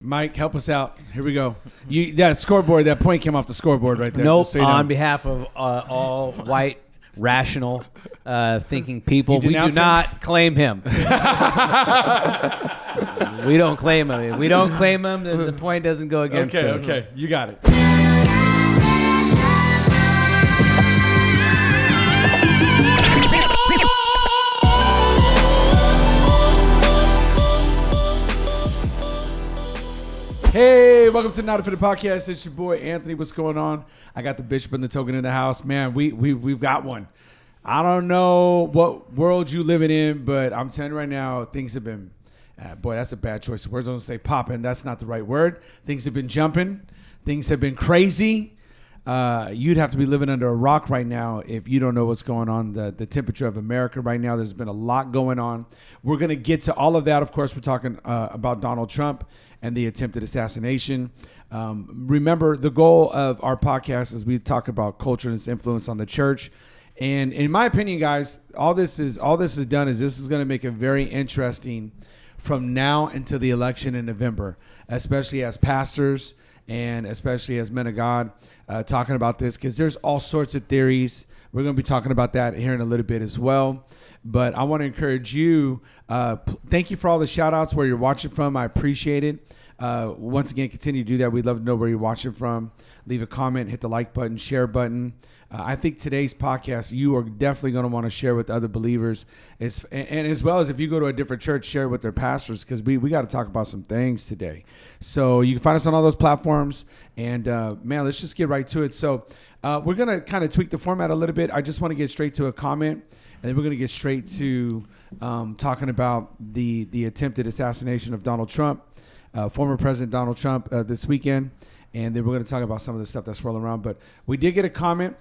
Mike, help us out. Here we go. That scoreboard, that point came off the scoreboard right there. Nope. So you know. On behalf of all white, rational, thinking people, we do denounce him? not claim him. We don't claim him. If we don't claim him, then the point doesn't go against us. Okay, you got it. Hey, welcome to Not a Fit Podcast. It's your boy Anthony. What's going on? I got the bishop and the token in the house. Man, we've got one. I don't know what world you living in, but I'm telling you right now, things have been, boy, that's a bad choice of words. I was going to say popping. That's not the right word. Things have been jumping. Things have been crazy. You'd have to be living under a rock right now if you don't know what's going on. The temperature of America right now, there's been a lot going on. We're going to get to all of that. Of course, we're talking about Donald Trump and the attempted assassination. Remember, the goal of our podcast is we talk about culture and its influence on the church. And in my opinion, guys, all this is done is this is going to make it very interesting from now until the election in November, especially as pastors and especially as men of God talking about this, because there's all sorts of theories. We're going to be talking about that here in a little bit as well. But I want to encourage you. Thank you for all the shout outs where you're watching from. I appreciate it. Once again, continue to do that. We'd love to know where you're watching from. Leave a comment, hit the like button, share button. I think today's podcast, you are definitely going to want to share with other believers. And as well as if you go to a different church, share with their pastors, because we got to talk about some things today. So you can find us on all those platforms. And, man, let's just get right to it. So we're going to kind of tweak the format a little bit. I just want to get straight to a comment. And then we're going to get straight to talking about the attempted assassination of Donald Trump, former President Donald Trump this weekend. And then we're going to talk about some of the stuff that's swirling around. But we did get a comment.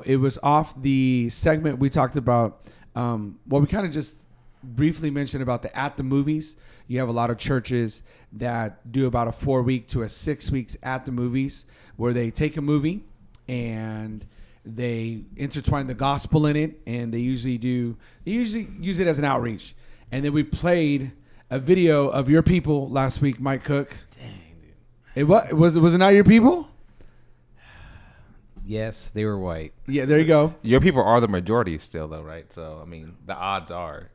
It was off the segment we talked about. We kind of just briefly mentioned about the at the movies. You have a lot of churches that do about a 4-week to a 6 weeks at the movies where they take a movie and they intertwine the gospel in it, and they usually use it as an outreach. And then we played a video of your people last week, Mike Cook. Dang, dude. Was it not your people? Yes, they were white. Yeah, there you go. Your people are the majority still, though, right? So, I mean, the odds are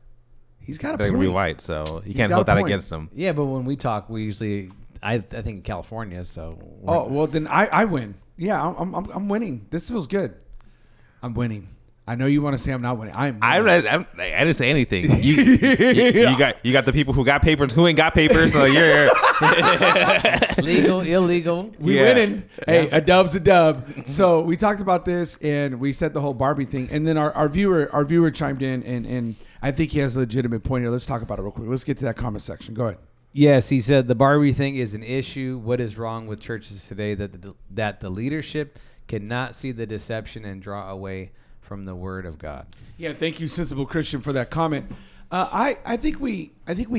He's got a they're point. going to be white, so you can't got hold a that point. against them. Yeah, but when we talk, we usually, I think in California, so. Oh, well, then I win. Yeah, I'm winning. This feels good. I'm winning. I know you want to say I'm not winning. I didn't say anything. You got the people who got papers, who ain't got papers. So you're Legal, illegal. We winning. Hey, a dub's a dub. So we talked about this and we said the whole Barbie thing, and then our viewer chimed in, and I think he has a legitimate point here. Let's talk about it real quick. Let's get to that comment section. Go ahead. Yes, he said the Barbie thing is an issue. What is wrong with churches today that the leadership cannot see the deception and draw away from the word of God? Yeah, thank you, Sensible Christian, for that comment. I think we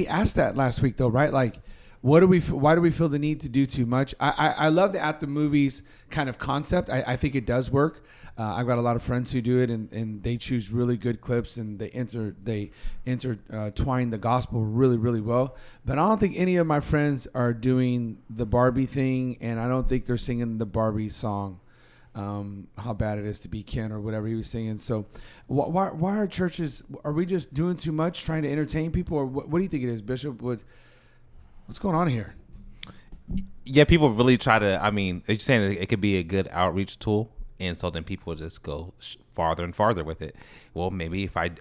asked that last week though, right? Like, why do we feel the need to do too much? I love the at the movies kind of concept. I think it does work. I've got a lot of friends who do it, and they choose really good clips, and they intertwine the gospel really, really well. But I don't think any of my friends are doing the Barbie thing, and I don't think they're singing the Barbie song. How bad it is to be Ken or whatever he was singing. So why are churches, are we just doing too much trying to entertain people, or what do you think it is, Bishop? What's going on here? Yeah, people really try to, I mean, you're saying it could be a good outreach tool, and so then people just go farther and farther with it. Well, maybe if I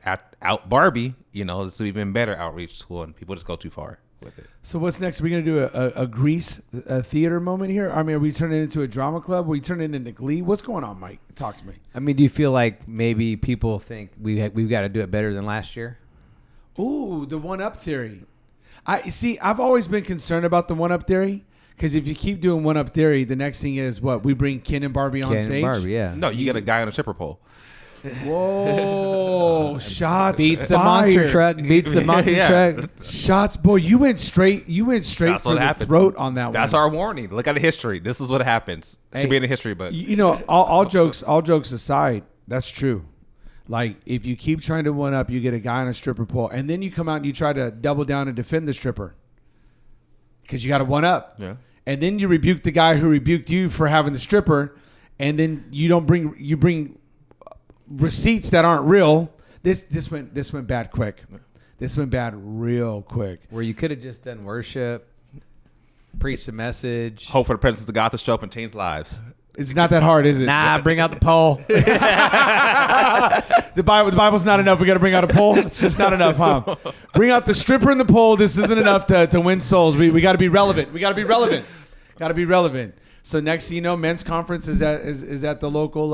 out Barbie, it's an even better outreach tool, and people just go too far with it. So what's next? Are we going to do a Grease theater moment here? I mean, are we turning it into a drama club? Are we turning it into Glee? What's going on, Mike? Talk to me. I mean, do you feel like maybe people think we've got to do it better than last year? Ooh, the one-up theory. I've always been concerned about the one-up theory, because if you keep doing one-up theory, the next thing is what? We bring Ken and Barbie on stage? Ken and Barbie, yeah. No, you get a guy on a stripper pole. Whoa! Shots beats the fired. monster truck. Beats the monster truck. Shots, boy! You went straight That's for the happened. throat on that one. That's our warning. Look at the history. This is what happens. It should be in the history book. All jokes aside, that's true. Like, if you keep trying to one up, you get a guy on a stripper pole, and then you come out and you try to double down and defend the stripper. because you got to one up. Yeah. And then you rebuke the guy who rebuked you for having the stripper, and then you bring receipts that aren't real. This went bad quick. This went bad real quick. Where you could have just done worship, preached the message. Hope for the presence of God to show up and change lives. It's not that hard, is it? Nah, bring out the pole. The Bible's not enough. We got to bring out a pole. It's just not enough, huh? Bring out the stripper and the pole. This isn't enough to win souls. We got to be relevant. We got to be relevant. Got to be relevant. So next thing you know, men's conference is at the local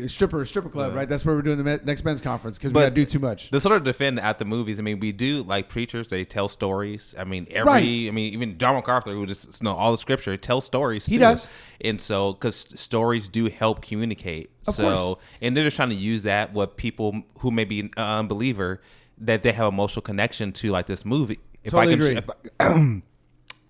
stripper club, right? That's where we're doing the next men's conference because we got to do too much. To sort of defend at the movies, I mean, we do like preachers. They tell stories. I mean, Right. even John MacArthur, who just know all the scripture, tells stories. He too. does. And so, because stories do help communicate. Of course. And they're just trying to use that with people who may be an unbeliever, that they have emotional connection to, like this movie. Totally agree.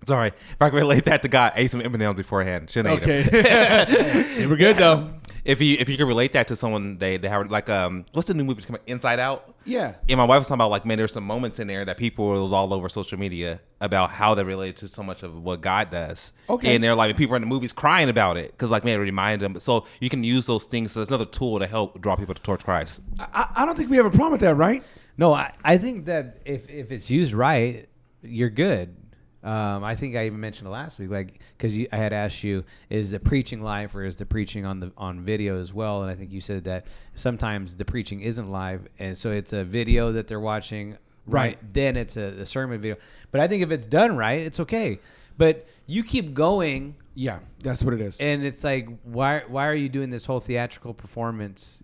Sorry, if I can relate that to God, ate some M&M's beforehand. Shouldn't Okay. Hey, we're good though. If you can relate that to someone, they have like what's the new movie coming? Inside Out. Yeah. And my wife was talking about, like, man, there's some moments in there that people was all over social media about how they relate to so much of what God does. Okay. And they're like, people in the movies crying about it because, like, man, it reminded them. So you can use those things as another tool to help draw people towards Christ. I don't think we have a problem with that, right? No, I think that if it's used right, you're good. I think I even mentioned it last week, like, because I had asked you, is the preaching live or is the preaching on video as well? And I think you said that sometimes the preaching isn't live, and so it's a video that they're watching. Right. Then it's a sermon video. But I think if it's done right, it's okay. But you keep going. Yeah, that's what it is. And it's like, why are you doing this whole theatrical performance,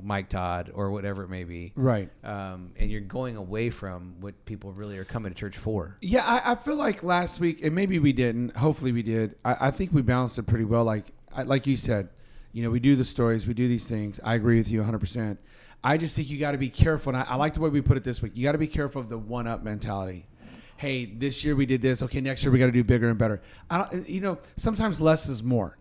Mike Todd or whatever it may be? Right. And you're going away from what people really are coming to church for. Yeah, I feel like last week, and maybe we didn't. Hopefully we did. I think we balanced it pretty well. Like you said, we do the stories, we do these things. I agree with you 100%. I just think you got to be careful. And I like the way we put it this week. You got to be careful of the one-up mentality. Hey, this year we did this. Okay, next year we got to do bigger and better. Sometimes less is more,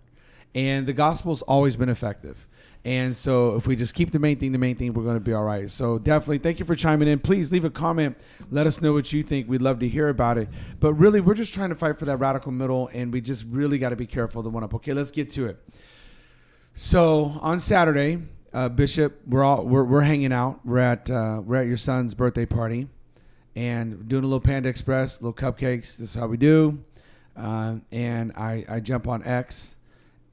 and the gospel's always been effective. And so if we just keep the main thing, we're going to be all right. So definitely, thank you for chiming in. Please leave a comment. Let us know what you think. We'd love to hear about it. But really, we're just trying to fight for that radical middle, and we just really got to be careful of the one up. Okay, let's get to it. So on Saturday, Bishop, we're hanging out. We're at your son's birthday party. And doing a little Panda Express, little cupcakes. This is how we do. And I jump on X,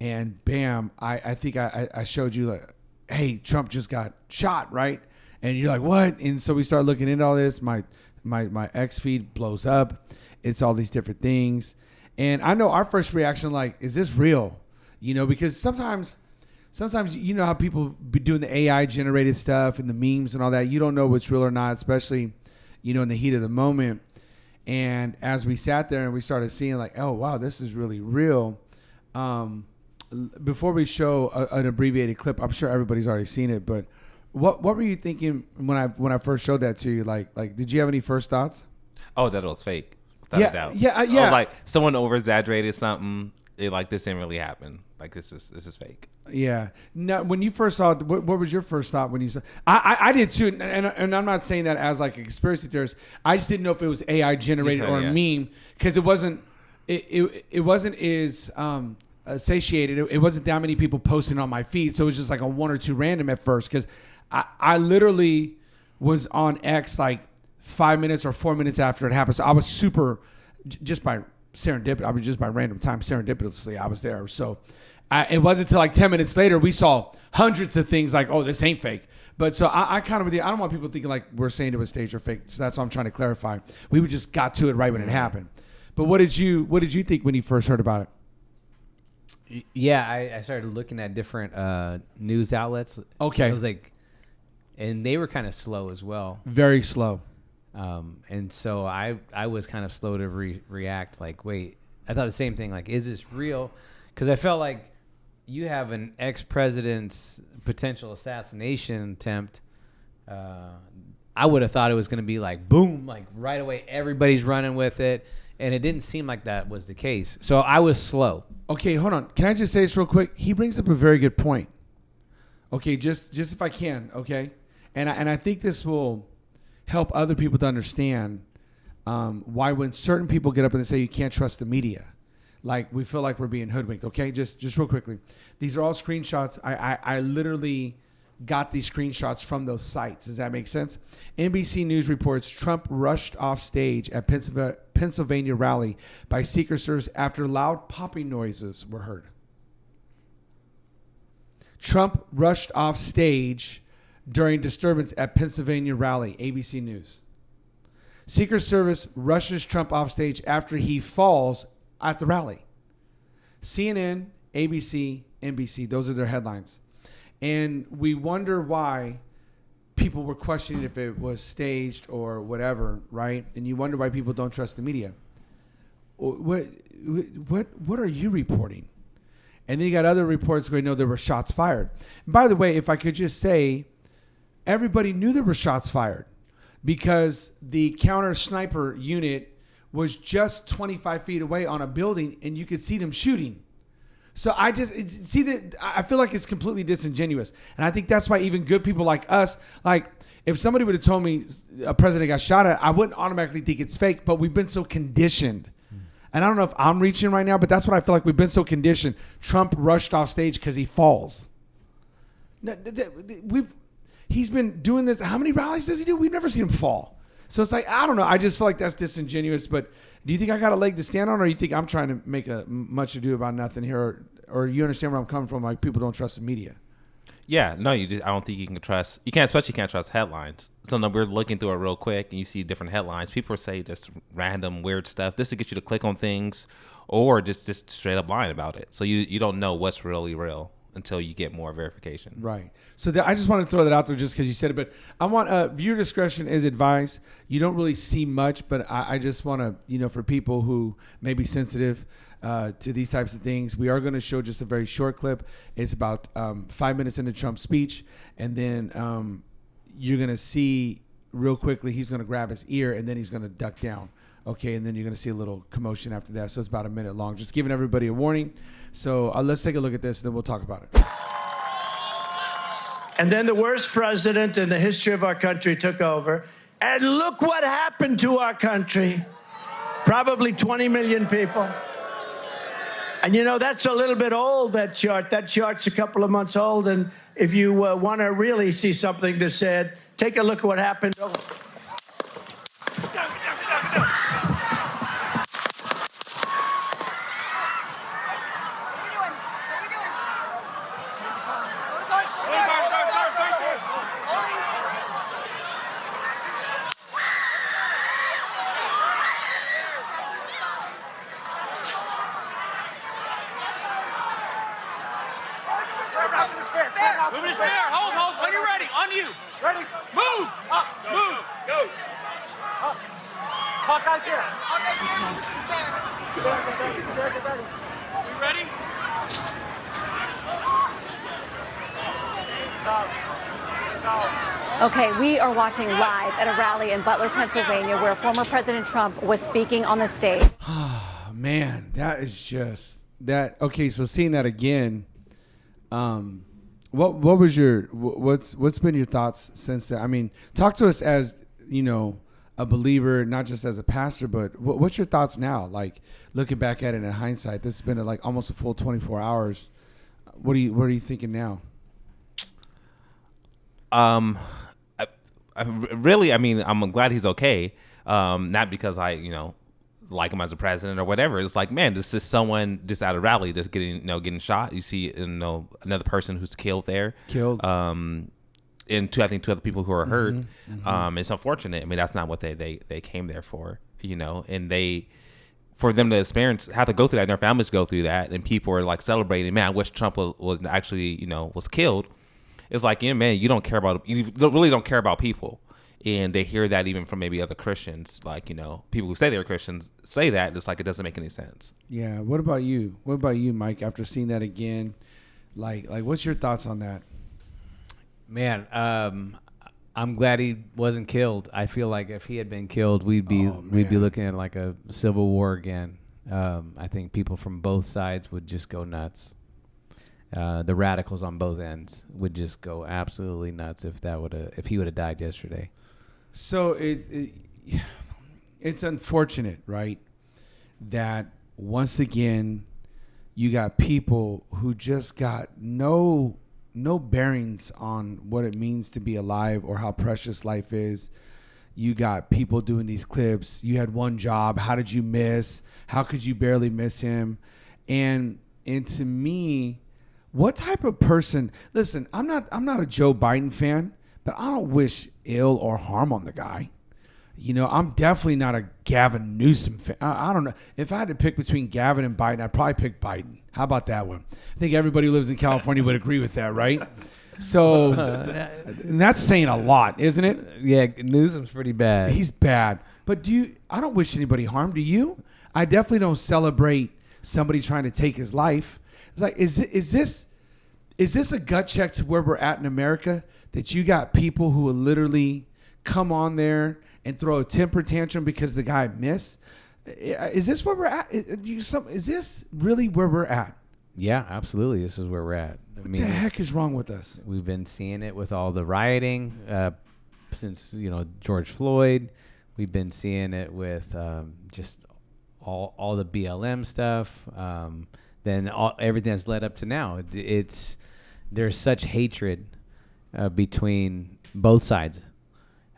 and bam, I think I showed you, like, hey, Trump just got shot, right? And you're like, what? And so we start looking into all this. My X feed blows up. It's all these different things. And I know our first reaction, like, is this real? Because sometimes you know how people be doing the AI generated stuff and the memes and all that. You don't know what's real or not, especially in the heat of the moment. And as we sat there and we started seeing, like, oh, wow, this is really real. Before we show an abbreviated clip, I'm sure everybody's already seen it, but what were you thinking when I first showed that to you? Like, did you have any first thoughts? Oh, that it was fake. Without a doubt. Yeah. I was like, someone over exaggerated something. This didn't really happen. Like, this is fake. Yeah. Now, when you first saw it, what was your first thought when you saw? I did too, and I'm not saying that as like a conspiracy theorist. I just didn't know if it was AI generated or a meme, because it wasn't as satiated. It wasn't that many people posting on my feed, so it was just like a one or two random at first. Because I literally was on X like 5 minutes or 4 minutes after it happened, so I was super just by serendipity. I mean, just by random time, serendipitously, I was there. So. It wasn't until like 10 minutes later we saw hundreds of things like, oh, this ain't fake. But so I kind of, I don't want people thinking like we're saying it was staged or fake. So that's what I'm trying to clarify. We just got to it right when it happened. But what did you think when you first heard about it? Yeah, I started looking at different news outlets. Okay. I was like, and they were kind of slow as well. Very slow. And so I was kind of slow to react. Like, wait, I thought the same thing. Like, is this real? Because I felt like you have an ex-president's potential assassination attempt. I would have thought it was going to be like, boom, like right away, everybody's running with it. And it didn't seem like that was the case. So I was slow. Okay, hold on. Can I just say this real quick? He brings up a very good point. Okay, just if I can, okay? And I think this will help other people to understand why when certain people get up and they say you can't trust the media, like we feel like we're being hoodwinked. Okay, just real quickly, these are all screenshots. I literally got these screenshots from those sites. Does that make sense? NBC News reports Trump rushed off stage at Pennsylvania rally by Secret Service after loud popping noises were heard. Trump rushed off stage during disturbance at Pennsylvania rally, ABC News. Secret Service rushes Trump off stage after he falls at the rally. CNN, ABC, NBC, those are their headlines. And we wonder why people were questioning if it was staged or whatever, right? And you wonder why people don't trust the media. What are you reporting? And then you got other reports going, no, there were shots fired. And by the way, if I could just say, everybody knew there were shots fired because the counter sniper unit was just 25 feet away on a building and you could see them shooting. So I feel like it's completely disingenuous. And I think that's why even good people like us, like if somebody would have told me a president got shot at, I wouldn't automatically think it's fake, but we've been so conditioned. And I don't know if I'm reaching right now, but that's what I feel like we've been so conditioned. Trump rushed off stage because he falls. He's been doing this. How many rallies does he do? We've never seen him fall. So it's like, I don't know. I just feel like that's disingenuous. But do you think I got a leg to stand on, or you think I'm trying to make a much ado about nothing here? Or you understand where I'm coming from? Like people don't trust the media. Yeah, no, I don't think you can trust. Especially can't trust headlines. So no, we're looking through it real quick, and you see different headlines. People say just random weird stuff. This to get you to click on things, or just straight up lying about it. So you don't know what's really real until you get more verification. Right. So I just want to throw that out there just because you said it. But I want viewer discretion is advised. You don't really see much, but I just want to, for people who may be sensitive to these types of things, we are going to show just a very short clip. It's about 5 minutes into Trump's speech. And then you're going to see real quickly, he's going to grab his ear and then he's going to duck down. Okay, and then you're going to see a little commotion after that. So it's about a minute long. Just giving everybody a warning. So let's take a look at this, and then we'll talk about it. And then the worst president in the history of our country took over. And look what happened to our country. Probably 20 million people. And that's a little bit old, that chart. That chart's a couple of months old. And if you want to really see something that said, take a look at what happened. Move to spare. Hold. When you're ready. On you. Ready. Move. Up. Move. Go. Up. Hawkeye's here. Ready. You ready? Okay, we are watching live at a rally in Butler, Pennsylvania, where former President Trump was speaking on the stage. Man, that is just that. Okay, so seeing that again, what was what's been your thoughts since that? I mean, talk to us as a believer, not just as a pastor, but what's your thoughts now? Like looking back at it in hindsight, this has been like almost a full 24 hours. What are you thinking now? I'm glad he's okay. Not because I, like him as a president or whatever. It's like, man, this is someone just at a rally just getting shot. You see, another person who's killed there. And I think two other people who are hurt. Mm-hmm. It's unfortunate. I mean, that's not what they came there for, and for them to have to go through that and their families go through that, and people are like celebrating, man, I wish Trump was actually, was killed. It's like, man, you really don't care about people. And they hear that even from maybe other Christians, like, people who say they're Christians say that. It's like, it doesn't make any sense. Yeah. What about you? What about you, Mike, after seeing that again? Like what's your thoughts on that? Man, I'm glad he wasn't killed. I feel like if he had been killed, we'd be looking at like a civil war again. I think people from both sides would just go nuts. The radicals on both ends would just go absolutely nuts if he would have died yesterday. So it's unfortunate, right, that once again you got people who just got no bearings on what it means to be alive or how precious life is. You got people doing these clips. You had one job. How did you miss? How could you barely miss him? And to me, what type of person? Listen, I'm not a Joe Biden fan, but I don't wish ill or harm on the guy. You know, I'm definitely not a Gavin Newsom fan. I don't know. If I had to pick between Gavin and Biden, I'd probably pick Biden. How about that one? I think everybody who lives in California would agree with that, right? So, and that's saying a lot, isn't it? Yeah, Newsom's pretty bad. He's bad. But I don't wish anybody harm. Do you? I definitely don't celebrate somebody trying to take his life. It's like, is this a gut check to where we're at in America? That you got people who will literally come on there and throw a temper tantrum because the guy missed? Is this where we're at? Is this really where we're at? Yeah, absolutely. This is where we're at. What the heck is wrong with us? We've been seeing it with all the rioting since George Floyd. We've been seeing it with just all the BLM stuff. Then everything that's led up to now. There's such hatred between both sides,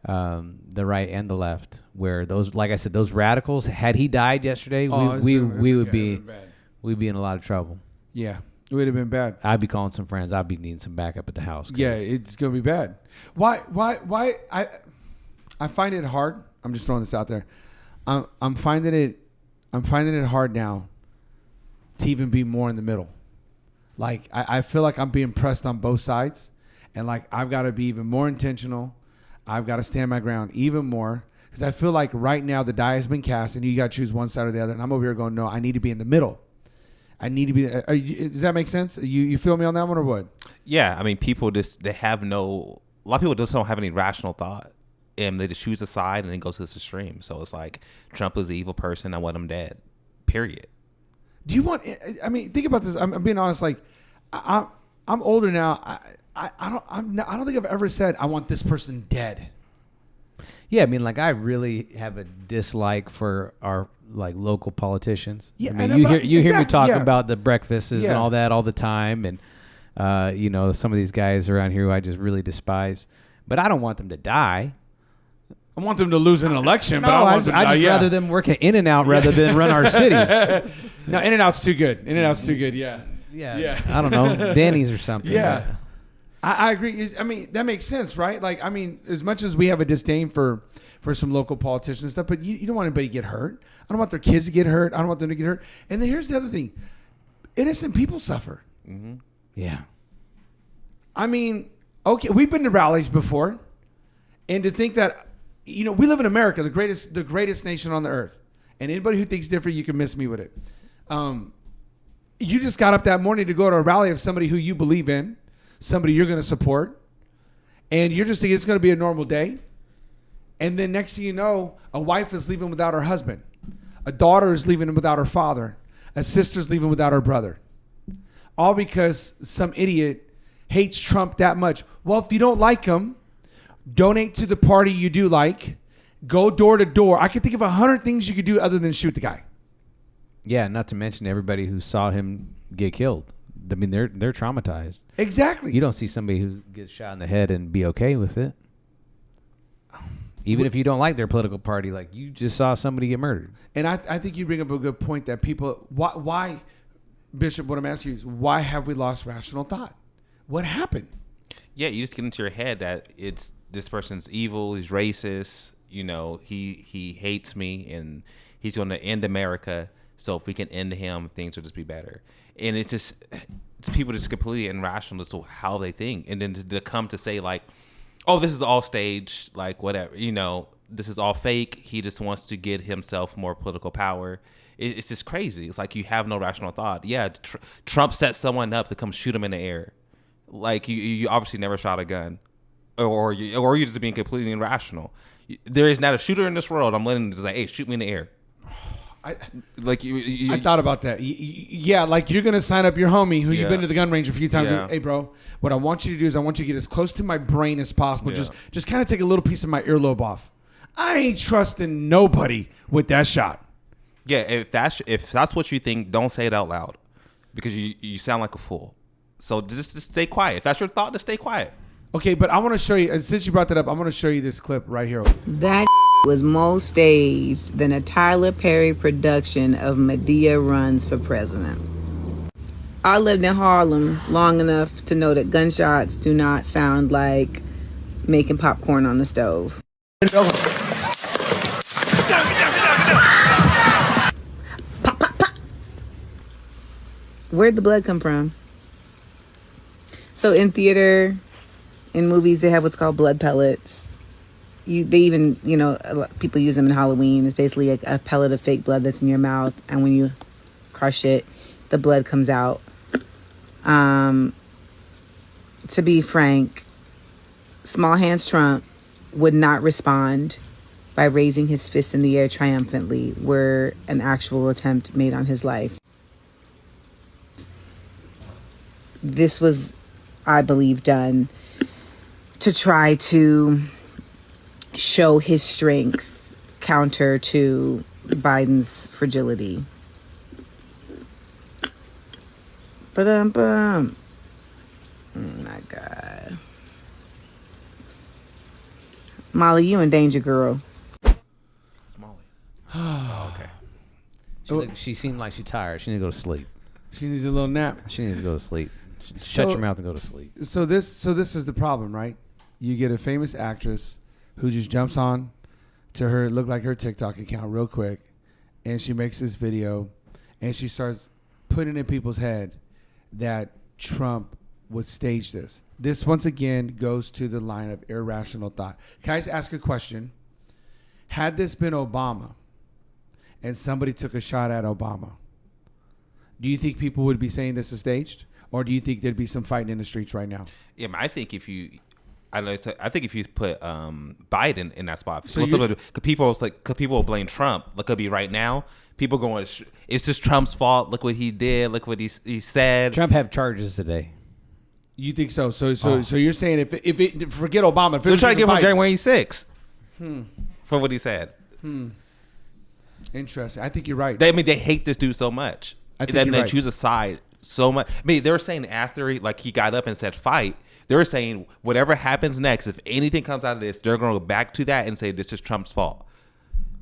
the right and the left. Where those, like I said, those radicals. Had he died yesterday, we'd be in a lot of trouble. Yeah, it would have been bad. I'd be calling some friends. I'd be needing some backup at the house. Yeah, it's gonna be bad. Why? I find it hard. I'm just throwing this out there. I'm finding it hard now to even be more in the middle. Like I feel like I'm being pressed on both sides, and like I've got to be even more intentional. I've got to stand my ground even more because I feel like right now the die has been cast, and you got to choose one side or the other. And I'm over here going, no, I need to be in the middle. I need to be. Does that make sense? You feel me on that one or what? Yeah, I mean, people a lot of people just don't have any rational thought, and they just choose a side and then go to this extreme. So it's like Trump is an evil person. I want him dead. Period. Do you want? I mean, think about this. I'm being honest. Like, I'm older now. I don't think I've ever said I want this person dead. Yeah, I mean, like I really have a dislike for our local politicians. Yeah, I mean, you hear me talk about the breakfasts and all that all the time, and some of these guys around here who I just really despise. But I don't want them to die. I want them to lose an election, but I want them to die. I'd rather them work at In-N-Out rather than run our city. No, In-N-Out's too good. In-N-Out's too good. Yeah. I don't know, Danny's or something. Yeah. I agree. I mean, that makes sense, right? Like, I mean, as much as we have a disdain for some local politicians and stuff, but you don't want anybody to get hurt. I don't want their kids to get hurt. I don't want them to get hurt. And then here's the other thing. Innocent people suffer. Mm-hmm. Yeah. I mean, okay, we've been to rallies before. And to think that, we live in America, the greatest nation on the earth. And anybody who thinks different, you can miss me with it. You just got up that morning to go to a rally of somebody who you believe in, somebody you're going to support, and you're just thinking it's going to be a normal day. And then next thing you know, a wife is leaving without her husband. A daughter is leaving without her father. A sister's leaving without her brother. All because some idiot hates Trump that much. Well, if you don't like him, donate to the party you do like. Go door to door. I can think of 100 things you could do other than shoot the guy. Yeah, not to mention everybody who saw him get killed. I mean, they're traumatized. Exactly. You don't see somebody who gets shot in the head and be okay with it. Even if you don't like their political party, like you just saw somebody get murdered. And I think you bring up a good point that people, why, Bishop, what I'm asking you is, why have we lost rational thought? What happened? Yeah, you just get into your head that this person's evil, he's racist, he hates me, and he's going to end America. So if we can end him, things will just be better. And it's people just completely irrational as to how they think. And then to come to say like, oh, this is all staged, like whatever, this is all fake. He just wants to get himself more political power. It's just crazy. It's like you have no rational thought. Yeah, Trump set someone up to come shoot him in the air. Like you obviously never shot a gun, or you're just being completely irrational. There is not a shooter in this world. I'm letting just like, hey, shoot me in the air. I thought about that. Yeah, like you're gonna sign up your homie who you've been to the gun range a few times. Yeah. Hey, bro, what I want you to do is I want you to get as close to my brain as possible. Just kind of take a little piece of my earlobe off. I ain't trusting nobody with that shot. Yeah, if that's what you think, don't say it out loud, because you sound like a fool. So just stay quiet. If that's your thought, just stay quiet. Okay, but I want to show you. And since you brought that up, I'm going to show you this clip right here. That was more staged than a Tyler Perry production of Medea Runs for President. I lived in Harlem long enough to know that gunshots do not sound like making popcorn on the stove. Pop, pop, pop. Where'd the blood come from? So in theater, in movies, they have what's called blood pellets. They even, people use them in Halloween. It's basically a pellet of fake blood that's in your mouth, and when you crush it, the blood comes out. To be frank, Small Hands Trump would not respond by raising his fist in the air triumphantly were an actual attempt made on his life. This was, I believe, done to try to show his strength counter to Biden's fragility. Oh my God. Molly, you in danger, girl. Smalley. Okay. She seemed like she's tired. She need to go to sleep. She needs a little nap. She needs to go to sleep. Shut your mouth and go to sleep. So this is the problem, right? You get a famous actress who just jumps on to her, look like her TikTok account real quick, and she makes this video, and she starts putting in people's head that Trump would stage this. This once again goes to the line of irrational thought. Can I just ask a question? Had this been Obama and somebody took a shot at Obama, do you think people would be saying this is staged? Or do you think there'd be some fighting in the streets right now? Yeah, I think if you put Biden in that spot, So could people blame Trump? Like, could be right now. People going, it's just Trump's fault. Look what he did. Look what he said. Trump have charges today. You think so? So you're saying if it forget Obama, if they're trying to give him Biden- January 6th for what he said. Interesting. I think you're right. They hate this dude so much. I think Then you're they right. choose a side so much. They were saying after he got up and said fight, they were saying whatever happens next, if anything comes out of this, they're going to go back to that and say this is Trump's fault.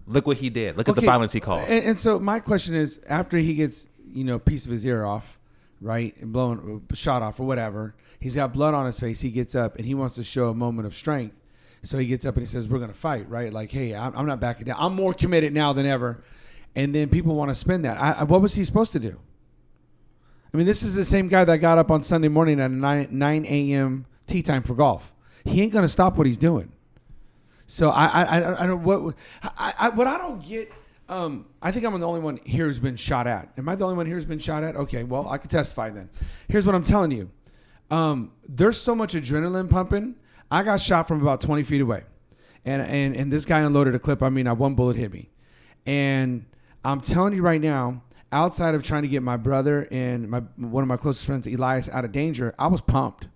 Look what he did. Look at the violence he caused. And so my question is, after he gets a piece of his ear off, right, and shot off or whatever, he's got blood on his face. He gets up and he wants to show a moment of strength. So he gets up and he says, "We're going to fight," right? Like, hey, I'm not backing down. I'm more committed now than ever. And then people want to spin that. What was he supposed to do? I mean, this is the same guy that got up on Sunday morning at 9 a.m. tea time for golf. He ain't going to stop what he's doing. So I don't what I don't get. I think I'm the only one here who's been shot at. Am I the only one here who's been shot at? Okay, well, I can testify then. Here's what I'm telling you. There's so much adrenaline pumping. I got shot from about 20 feet away, and this guy unloaded a clip. One bullet hit me, and I'm telling you right now, outside of trying to get my brother and one of my closest friends, Elias, out of danger, I was pumped.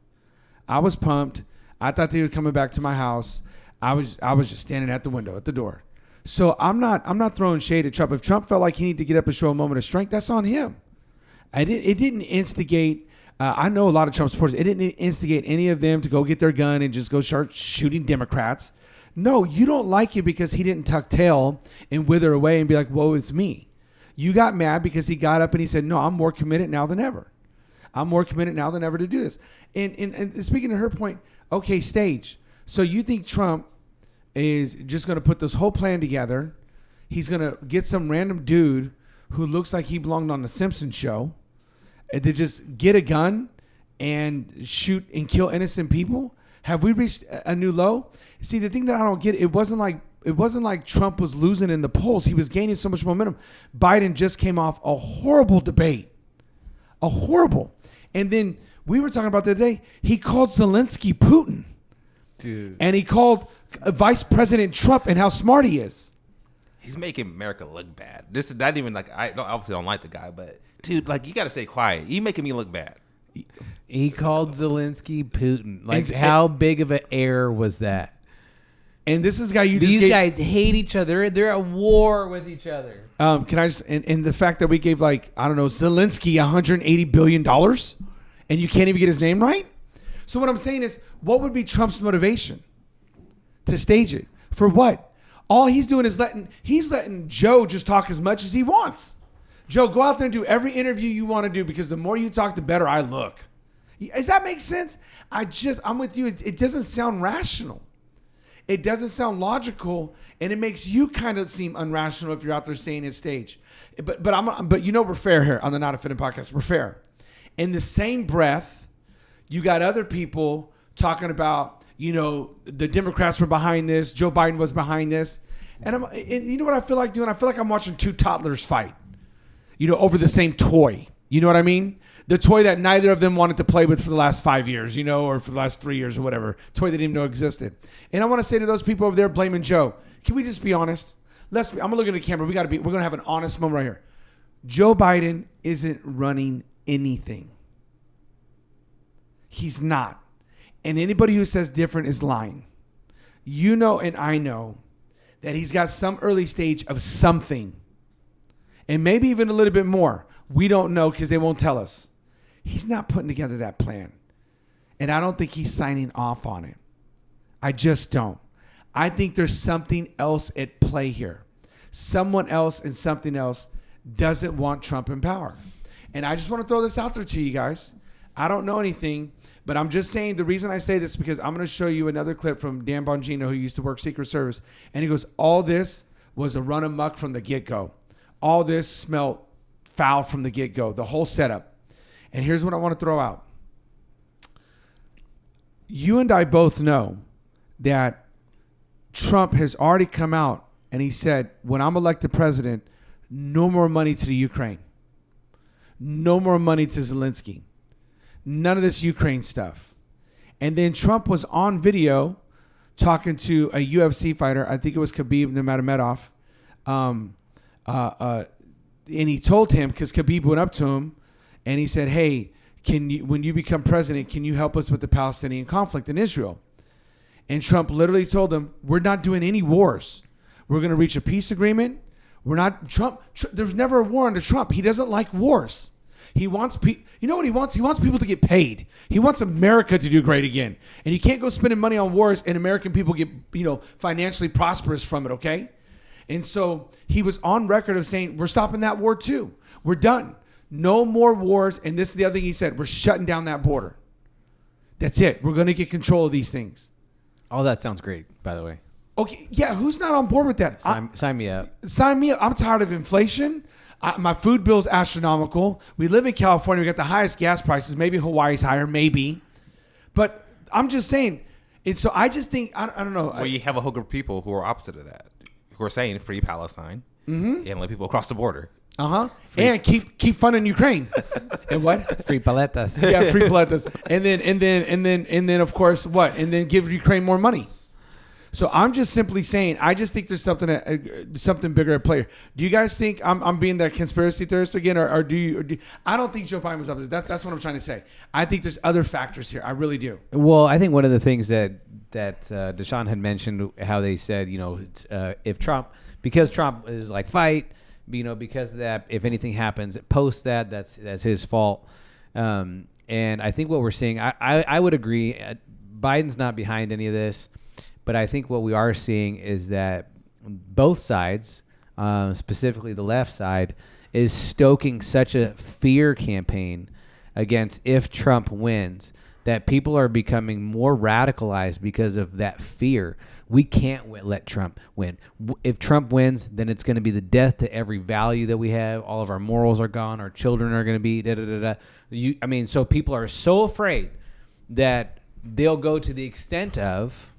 I thought they were coming back to my house. I was just standing at the window, at the door. So I'm not throwing shade at Trump. If Trump felt like he needed to get up and show a moment of strength, that's on him. It didn't instigate. I know a lot of Trump supporters. It didn't instigate any of them to go get their gun and just go start shooting Democrats. No, you don't like it because he didn't tuck tail and wither away and be like, "Woe is me." You got mad because he got up and he said, "No, I'm more committed now than ever. I'm more committed now than ever to do this." And speaking to her point, okay, stage. So you think Trump is just going to put this whole plan together? He's going to get some random dude who looks like he belonged on the Simpsons show to just get a gun and shoot and kill innocent people? Have we reached a new low? See, the thing that I don't get, it wasn't like Trump was losing in the polls. He was gaining so much momentum. Biden just came off a horrible debate. And then we were talking about the other day, he called Zelensky Putin. Dude. And he called Vice President Trump and how smart he is. He's making America look bad. This is not even like, obviously don't like the guy, but dude, like, you got to stay quiet. You making me look bad. He called Zelensky Putin. Like, how big of an error was that? And this is a guy you These just gave, guys hate each other. They're at war with each other. Can I just and the fact that we gave Zelensky $180 billion and you can't even get his name right? So what I'm saying is, what would be Trump's motivation to stage it? For what? All he's doing is letting Joe just talk as much as he wants. Joe, go out there and do every interview you want to do, because the more you talk, the better I look. Does that make sense? I'm with you. It doesn't sound rational. It doesn't sound logical, and it makes you kind of seem unrational if you're out there saying it's stage. But we're fair here on the Not Offended podcast. We're fair. In the same breath, you got other people talking about, the Democrats were behind this, Joe Biden was behind this, and you know what I feel like doing? I feel like I'm watching two toddlers fight, over the same toy. You know what I mean? The toy that neither of them wanted to play with for the last 5 years, or for the last 3 years or whatever. Toy they didn't even know existed. And I want to say to those people over there blaming Joe, can we just be honest? I'm gonna look at the camera. We're gonna have an honest moment right here. Joe Biden isn't running anything. He's not. And anybody who says different is lying. And I know that he's got some early stage of something. And maybe even a little bit more. We don't know because they won't tell us. He's not putting together that plan. And I don't think he's signing off on it. I just don't. I think there's something else at play here. Someone else and something else doesn't want Trump in power. And I just want to throw this out there to you guys. I don't know anything, but I'm just saying, the reason I say this is because I'm going to show you another clip from Dan Bongino, who used to work Secret Service. And he goes, all this was a run amok from the get-go. All this smelled foul from the get-go, the whole setup. And here's what I want to throw out. You and I both know that Trump has already come out and he said, when I'm elected president, no more money to the Ukraine. No more money to Zelensky. None of this Ukraine stuff. And then Trump was on video talking to a UFC fighter. I think it was Khabib Nurmagomedov. And he told him, because Khabib went up to him and he said, hey, when you become president, can you help us with the Palestinian conflict in Israel? And Trump literally told him, we're not doing any wars. We're going to reach a peace agreement. There's never a war under Trump. He doesn't like wars. He wants you know what he wants? He wants people to get paid. He wants America to do great again. And you can't go spending money on wars and American people get, financially prosperous from it, okay? And so he was on record of saying, we're stopping that war too. We're done. No more wars. And this is the other thing he said. We're shutting down that border. That's it. We're going to get control of these things. All that sounds great, by the way. Okay. Yeah. Who's not on board with that? Sign me up. Sign me up. I'm tired of inflation. My food bill's astronomical. We live in California. We got the highest gas prices. Maybe Hawaii's higher. Maybe. But I'm just saying. And so I just think, I don't know. Well, you have a whole group of people who are opposite of that, who are saying free Palestine and let people across the border. And keep funding Ukraine. And what? Free paletas. Yeah, free paletas. And then of course what? And then give Ukraine more money. So I'm just simply saying, I just think there's something bigger at play. Do you guys think I'm being that conspiracy theorist again, or do you? I don't think Joe Biden was up. That's what I'm trying to say. I think there's other factors here. I really do. Well, I think one of the things that Deshaun had mentioned, how they said, if because Trump is like fight, because of that, if anything happens post that's his fault. And I think what we're seeing, I would agree, Biden's not behind any of this. But I think what we are seeing is that both sides, specifically the left side, is stoking such a fear campaign against if Trump wins that people are becoming more radicalized because of that fear. We can't let Trump win. If Trump wins, then it's going to be the death to every value that we have. All of our morals are gone. Our children are going to be da-da-da-da. So people are so afraid that they'll go to the extent of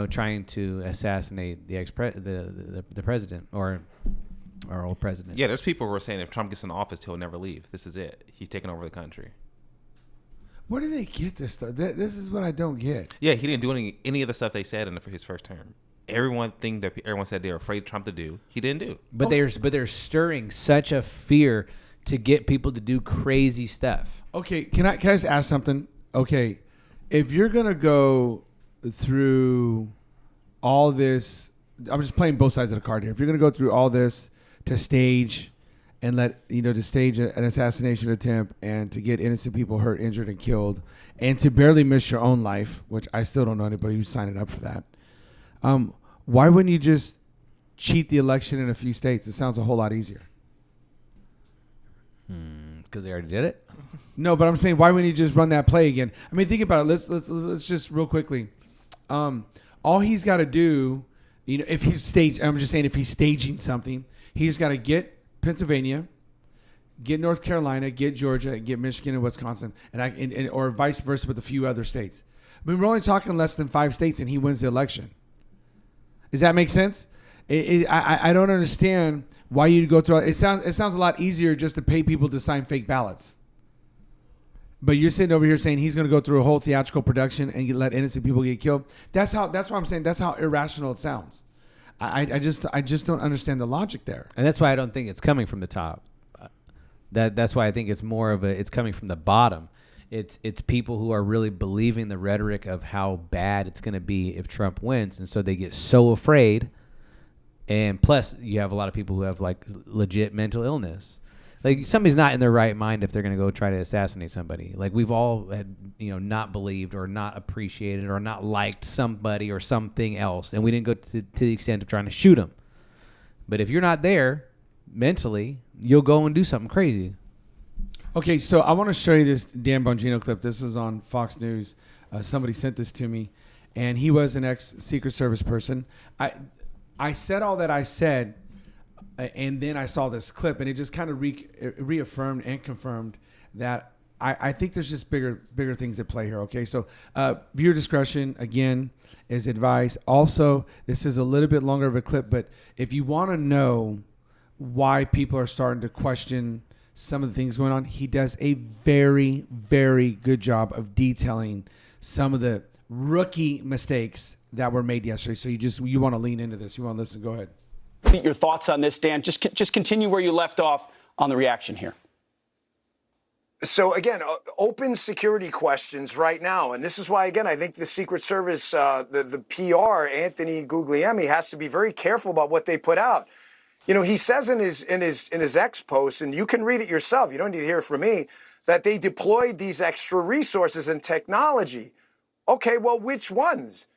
trying to assassinate the president or our old president. Yeah, there's people who are saying if Trump gets in office, he'll never leave. This is it. He's taking over the country. Where do they get this stuff? This is what I don't get. Yeah, he didn't do any of the stuff they said in his first term. Everyone said they were afraid of Trump to do, he didn't do. But they're stirring such a fear to get people to do crazy stuff. Okay, can I just ask something? Okay, if you're gonna go through all this, I'm just playing both sides of the card here. If you're going to go through all this to stage and to stage an assassination attempt and to get innocent people hurt, injured, and killed, and to barely miss your own life, which I still don't know anybody who's signing up for that. Why wouldn't you just cheat the election in a few states? It sounds a whole lot easier. Because they already did it. No, but I'm saying, why wouldn't you just run that play again? I mean, think about it. Let's just real quickly. All he's got to do, if he's staging something, he's got to get Pennsylvania, get North Carolina, get Georgia, get Michigan and Wisconsin, or vice versa with a few other states. I mean, we're only talking less than 5 states, and he wins the election. Does that make sense? I don't understand why you'd go through it. It sounds a lot easier just to pay people to sign fake ballots. But you're sitting over here saying he's going to go through a whole theatrical production and let innocent people get killed. That's what I'm saying. That's how irrational it sounds. I just don't understand the logic there. And that's why I don't think it's coming from the top. That's why I think it's more of it's coming from the bottom. It's people who are really believing the rhetoric of how bad it's going to be if Trump wins, and so they get so afraid. And plus, you have a lot of people who have like legit mental illness. Like, somebody's not in their right mind if they're going to go try to assassinate somebody. Like, we've all had, not believed or not appreciated or not liked somebody or something else, and we didn't go to the extent of trying to shoot them. But if you're not there mentally, you'll go and do something crazy. Okay, so I want to show you this Dan Bongino clip. This was on Fox News. Somebody sent this to me, and he was an ex-Secret Service person. I said all that I said, and then I saw this clip, and it just kind of reaffirmed and confirmed that I think there's just bigger things at play here. Okay, so viewer discretion, again, is advice. Also, this is a little bit longer of a clip, but if you want to know why people are starting to question some of the things going on, he does a very, very good job of detailing some of the rookie mistakes that were made yesterday. So you want to lean into this. You want to listen. Go ahead. Your thoughts on this, Dan? Just continue where you left off on the reaction here. So, again, open security questions right now. And this is why, again, I think the Secret Service, the PR, Anthony Guglielmi, has to be very careful about what they put out. He says in his X post, and you can read it yourself, you don't need to hear it from me, that they deployed these extra resources and technology. Okay, well, which ones?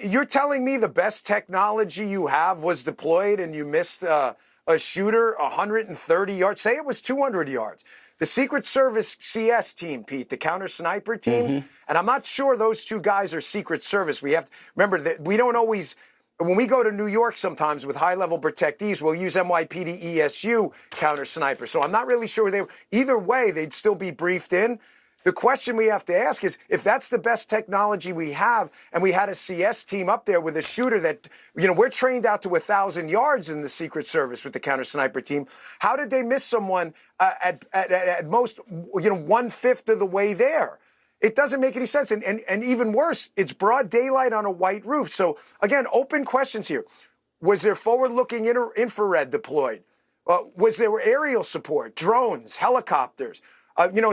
You're telling me the best technology you have was deployed and you missed a shooter 130 yards? Say it was 200 yards. The Secret Service CS team, Pete, the counter sniper teams, and I'm not sure those two guys are Secret Service. We have to remember that we don't always, when we go to New York sometimes with high-level protectees, we'll use NYPD ESU counter sniper. So I'm not really sure either way, they'd still be briefed in. The question we have to ask is, if that's the best technology we have, and we had a CS team up there with a shooter that, we're trained out to 1,000 yards in the Secret Service with the counter sniper team, how did they miss someone at most, 1/5 of the way there? It doesn't make any sense. And even worse, it's broad daylight on a white roof. So again, open questions here. Was there forward-looking infrared deployed? Was there aerial support, drones, helicopters?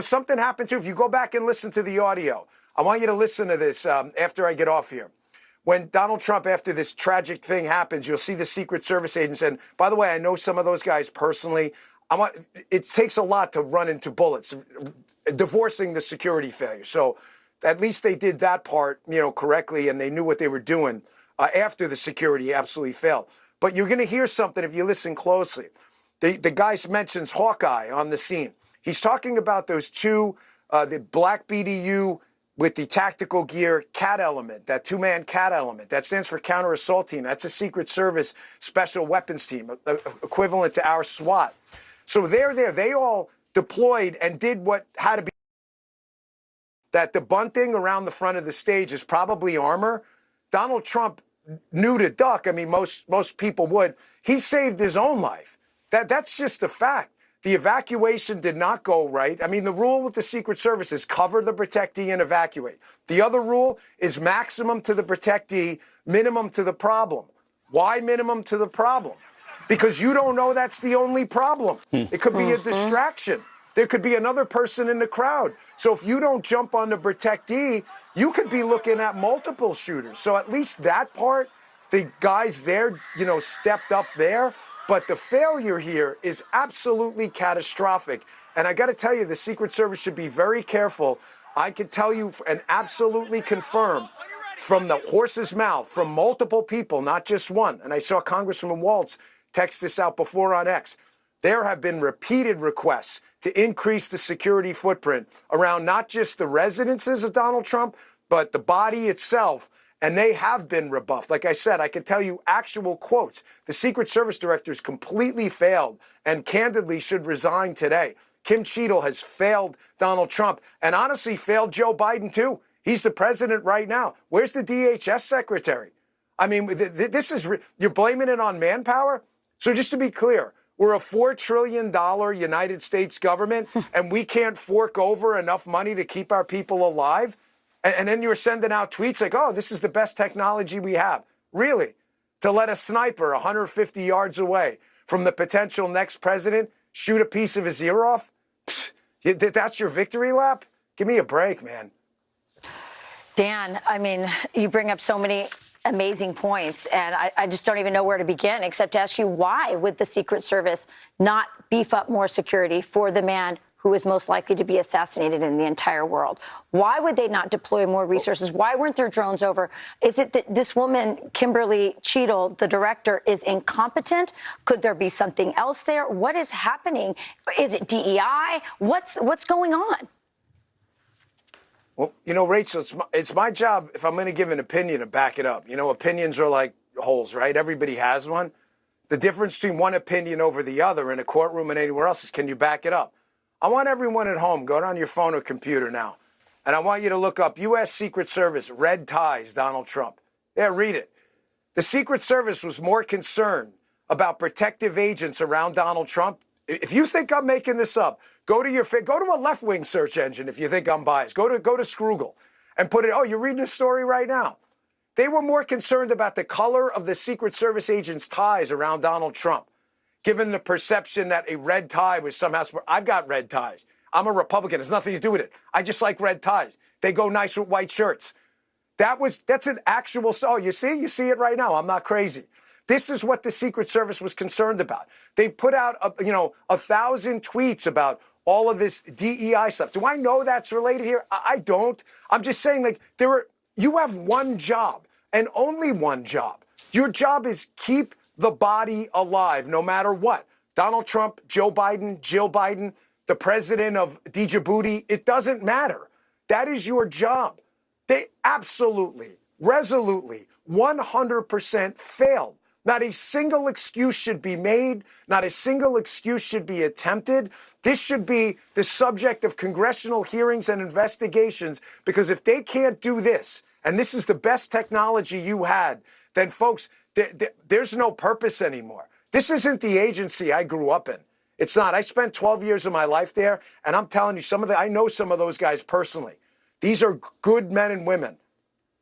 Something happened too. If you go back and listen to the audio, I want you to listen to this after I get off here. When Donald Trump, after this tragic thing happens, you'll see the Secret Service agents. And by the way, I know some of those guys personally. It takes a lot to run into bullets, divorcing the security failure. So at least they did that part, correctly, and they knew what they were doing after the security absolutely failed. But you're going to hear something if you listen closely. The guy mentions Hawkeye on the scene. He's talking about those two, the black BDU with the tactical gear CAT element, that 2-man CAT element. That stands for Counter Assault Team. That's a Secret Service Special Weapons Team, equivalent to our SWAT. So they're there. They all deployed and did what had to be. That the bunting around the front of the stage is probably armor. Donald Trump knew to duck. I mean, most people would. He saved his own life. That's just a fact. The evacuation did not go right. I mean, the rule with the Secret Service is cover the protectee and evacuate. The other rule is maximum to the protectee, minimum to the problem. Why minimum to the problem? Because you don't know that's the only problem. It could be a distraction. There could be another person in the crowd. So if you don't jump on the protectee, you could be looking at multiple shooters. So at least that part, the guys there, stepped up there. But the failure here is absolutely catastrophic. And I got to tell you, the Secret Service should be very careful. I can tell you and absolutely confirm from the horse's mouth, from multiple people, not just one. And I saw Congressman Waltz text this out before on X. There have been repeated requests to increase the security footprint around not just the residences of Donald Trump, but the body itself. And they have been rebuffed. Like I said, I can tell you actual quotes. The Secret Service directors completely failed and candidly should resign today. Kim Cheadle has failed Donald Trump and honestly failed Joe Biden too. He's the president right now. Where's the DHS secretary? I mean, this is, you're blaming it on manpower? So just to be clear, we're a $4 trillion United States government and we can't fork over enough money to keep our people alive? And then you're sending out tweets like, oh, this is the best technology we have. Really? To let a sniper 150 yards away from the potential next president shoot a piece of his ear off? Pfft, that's your victory lap? Give me a break, man. Dan, I mean, you bring up so many amazing points, and I just don't even know where to begin except to ask you, why would the Secret Service not beef up more security for the man who is most likely to be assassinated in the entire world? Why would they not deploy more resources? Why weren't there drones over? Is it that this woman, Kimberly Cheadle, the director, is incompetent? Could there be something else there? What is happening? Is it DEI? What's going on? Well, Rachel, it's my job, if I'm going to give an opinion, to back it up. Opinions are like holes, right? Everybody has one. The difference between one opinion over the other in a courtroom and anywhere else is, can you back it up? I want everyone at home, go on your phone or computer now, and I want you to look up U.S. Secret Service, red ties, Donald Trump. Yeah, read it. The Secret Service was more concerned about protective agents around Donald Trump. If you think I'm making this up, go to a left-wing search engine if you think I'm biased. Go to Scroogle and put it, oh, you're reading a story right now. They were more concerned about the color of the Secret Service agents' ties around Donald Trump, given the perception that a red tie was somehow, I've got red ties. I'm a Republican. It has nothing to do with it. I just like red ties. They go nice with white shirts. That's an actual, oh, you see it right now. I'm not crazy. This is what the Secret Service was concerned about. They put out, 1,000 tweets about all of this DEI stuff. Do I know that's related here? I don't. I'm just saying, you have one job and only one job. Your job is keep the body alive, no matter what. Donald Trump, Joe Biden, Jill Biden, the president of Djibouti, it doesn't matter. That is your job. They absolutely, resolutely, 100% failed. Not a single excuse should be made. Not a single excuse should be attempted. This should be the subject of congressional hearings and investigations, because if they can't do this, and this is the best technology you had, then folks, there's no purpose anymore. This isn't the agency I grew up in. It's not. I spent 12 years of my life there, and I'm telling you, I know some of those guys personally. These are good men and women.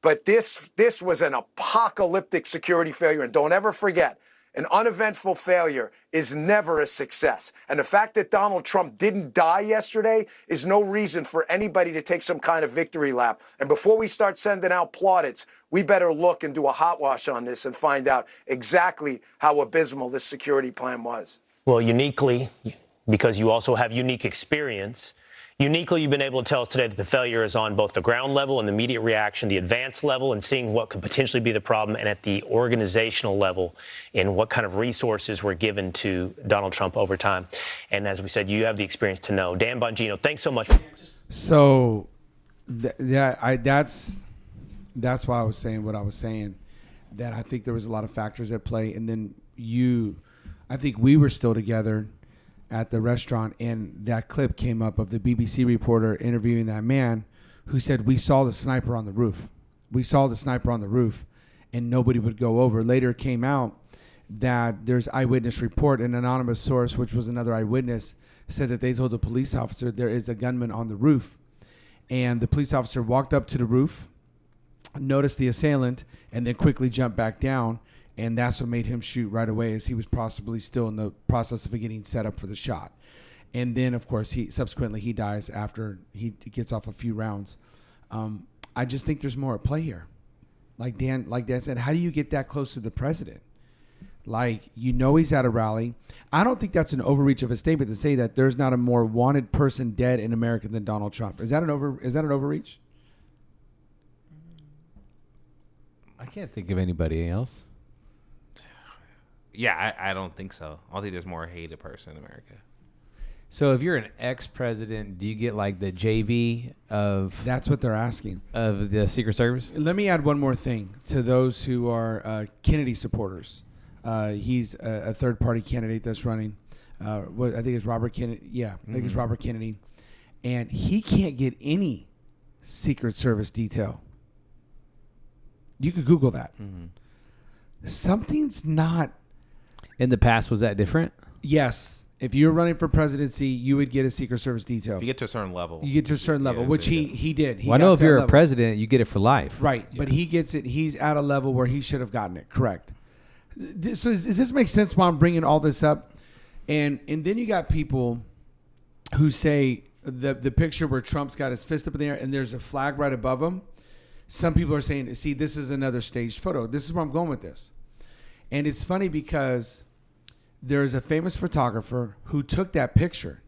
But this was an apocalyptic security failure. And don't ever forget, an uneventful failure is never a success. And the fact that Donald Trump didn't die yesterday is no reason for anybody to take some kind of victory lap. And before we start sending out plaudits, we better look and do a hot wash on this and find out exactly how abysmal this security plan was. Well, uniquely, because you also have unique experience, uniquely, you've been able to tell us today that the failure is on both the ground level and the immediate reaction, the advanced level, and seeing what could potentially be the problem, and at the organizational level in what kind of resources were given to Donald Trump over time. And as we said, you have the experience to know. Dan Bongino, thanks so much. So that's why I was saying what I was saying, that I think there was a lot of factors at play. And then I think we were still together at the restaurant, and that clip came up of the BBC reporter interviewing that man who said, we saw the sniper on the roof. We saw the sniper on the roof, and nobody would go over. Later it came out that there's eyewitness report. An anonymous source, which was another eyewitness, said that they told the police officer there is a gunman on the roof. And the police officer walked up to the roof, noticed the assailant, and then quickly jumped back down. And that's what made him shoot right away, as he was possibly still in the process of getting set up for the shot. And then, of course, he dies after he gets off a few rounds. I just think there's more at play here. Like Dan said, how do you get that close to the president? Like, he's at a rally. I don't think that's an overreach of a statement to say that there's not a more wanted person dead in America than Donald Trump. Is that an overreach? I can't think of anybody else. Yeah, I don't think so. I don't think there's more hated person in America. So if you're an ex-president, do you get like the JV of That's what they're asking. of the Secret Service? Let me add one more thing to those who are Kennedy supporters. He's a third-party candidate that's running. I think it's Robert Kennedy. Yeah, I think it's Robert Kennedy. And he can't get any Secret Service detail. You could Google that. Something's not... In the past, was that different? Yes. If you're running for presidency, you would get a Secret Service detail. If you get to a certain level. Which he did. Well, I know if you're a president, you get it for life. Right. Yeah. But he gets it. He's at a level where he should have gotten it. Correct. So does this make sense why I'm bringing all this up? And then you got people who say the picture where Trump's got his fist up in the air and there's a flag right above him. Some people are saying, see, this is another staged photo. This is where I'm going with this. And it's funny because there's a famous photographer who took that picture.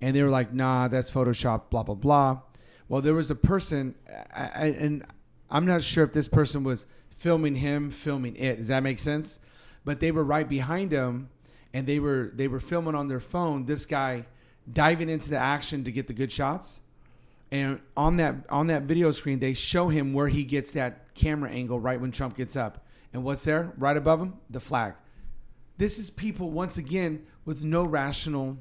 And they were like, nah, that's Photoshop, blah, blah, blah. Well, there was a person, and I'm not sure if this person was filming him, filming it. Does that make sense? But they were right behind him, and they were filming on their phone, this guy diving into the action to get the good shots. And on that video screen, they show him where he gets that camera angle right when Trump gets up. And what's there? Right above him? The flag. This is people, once again, with no rational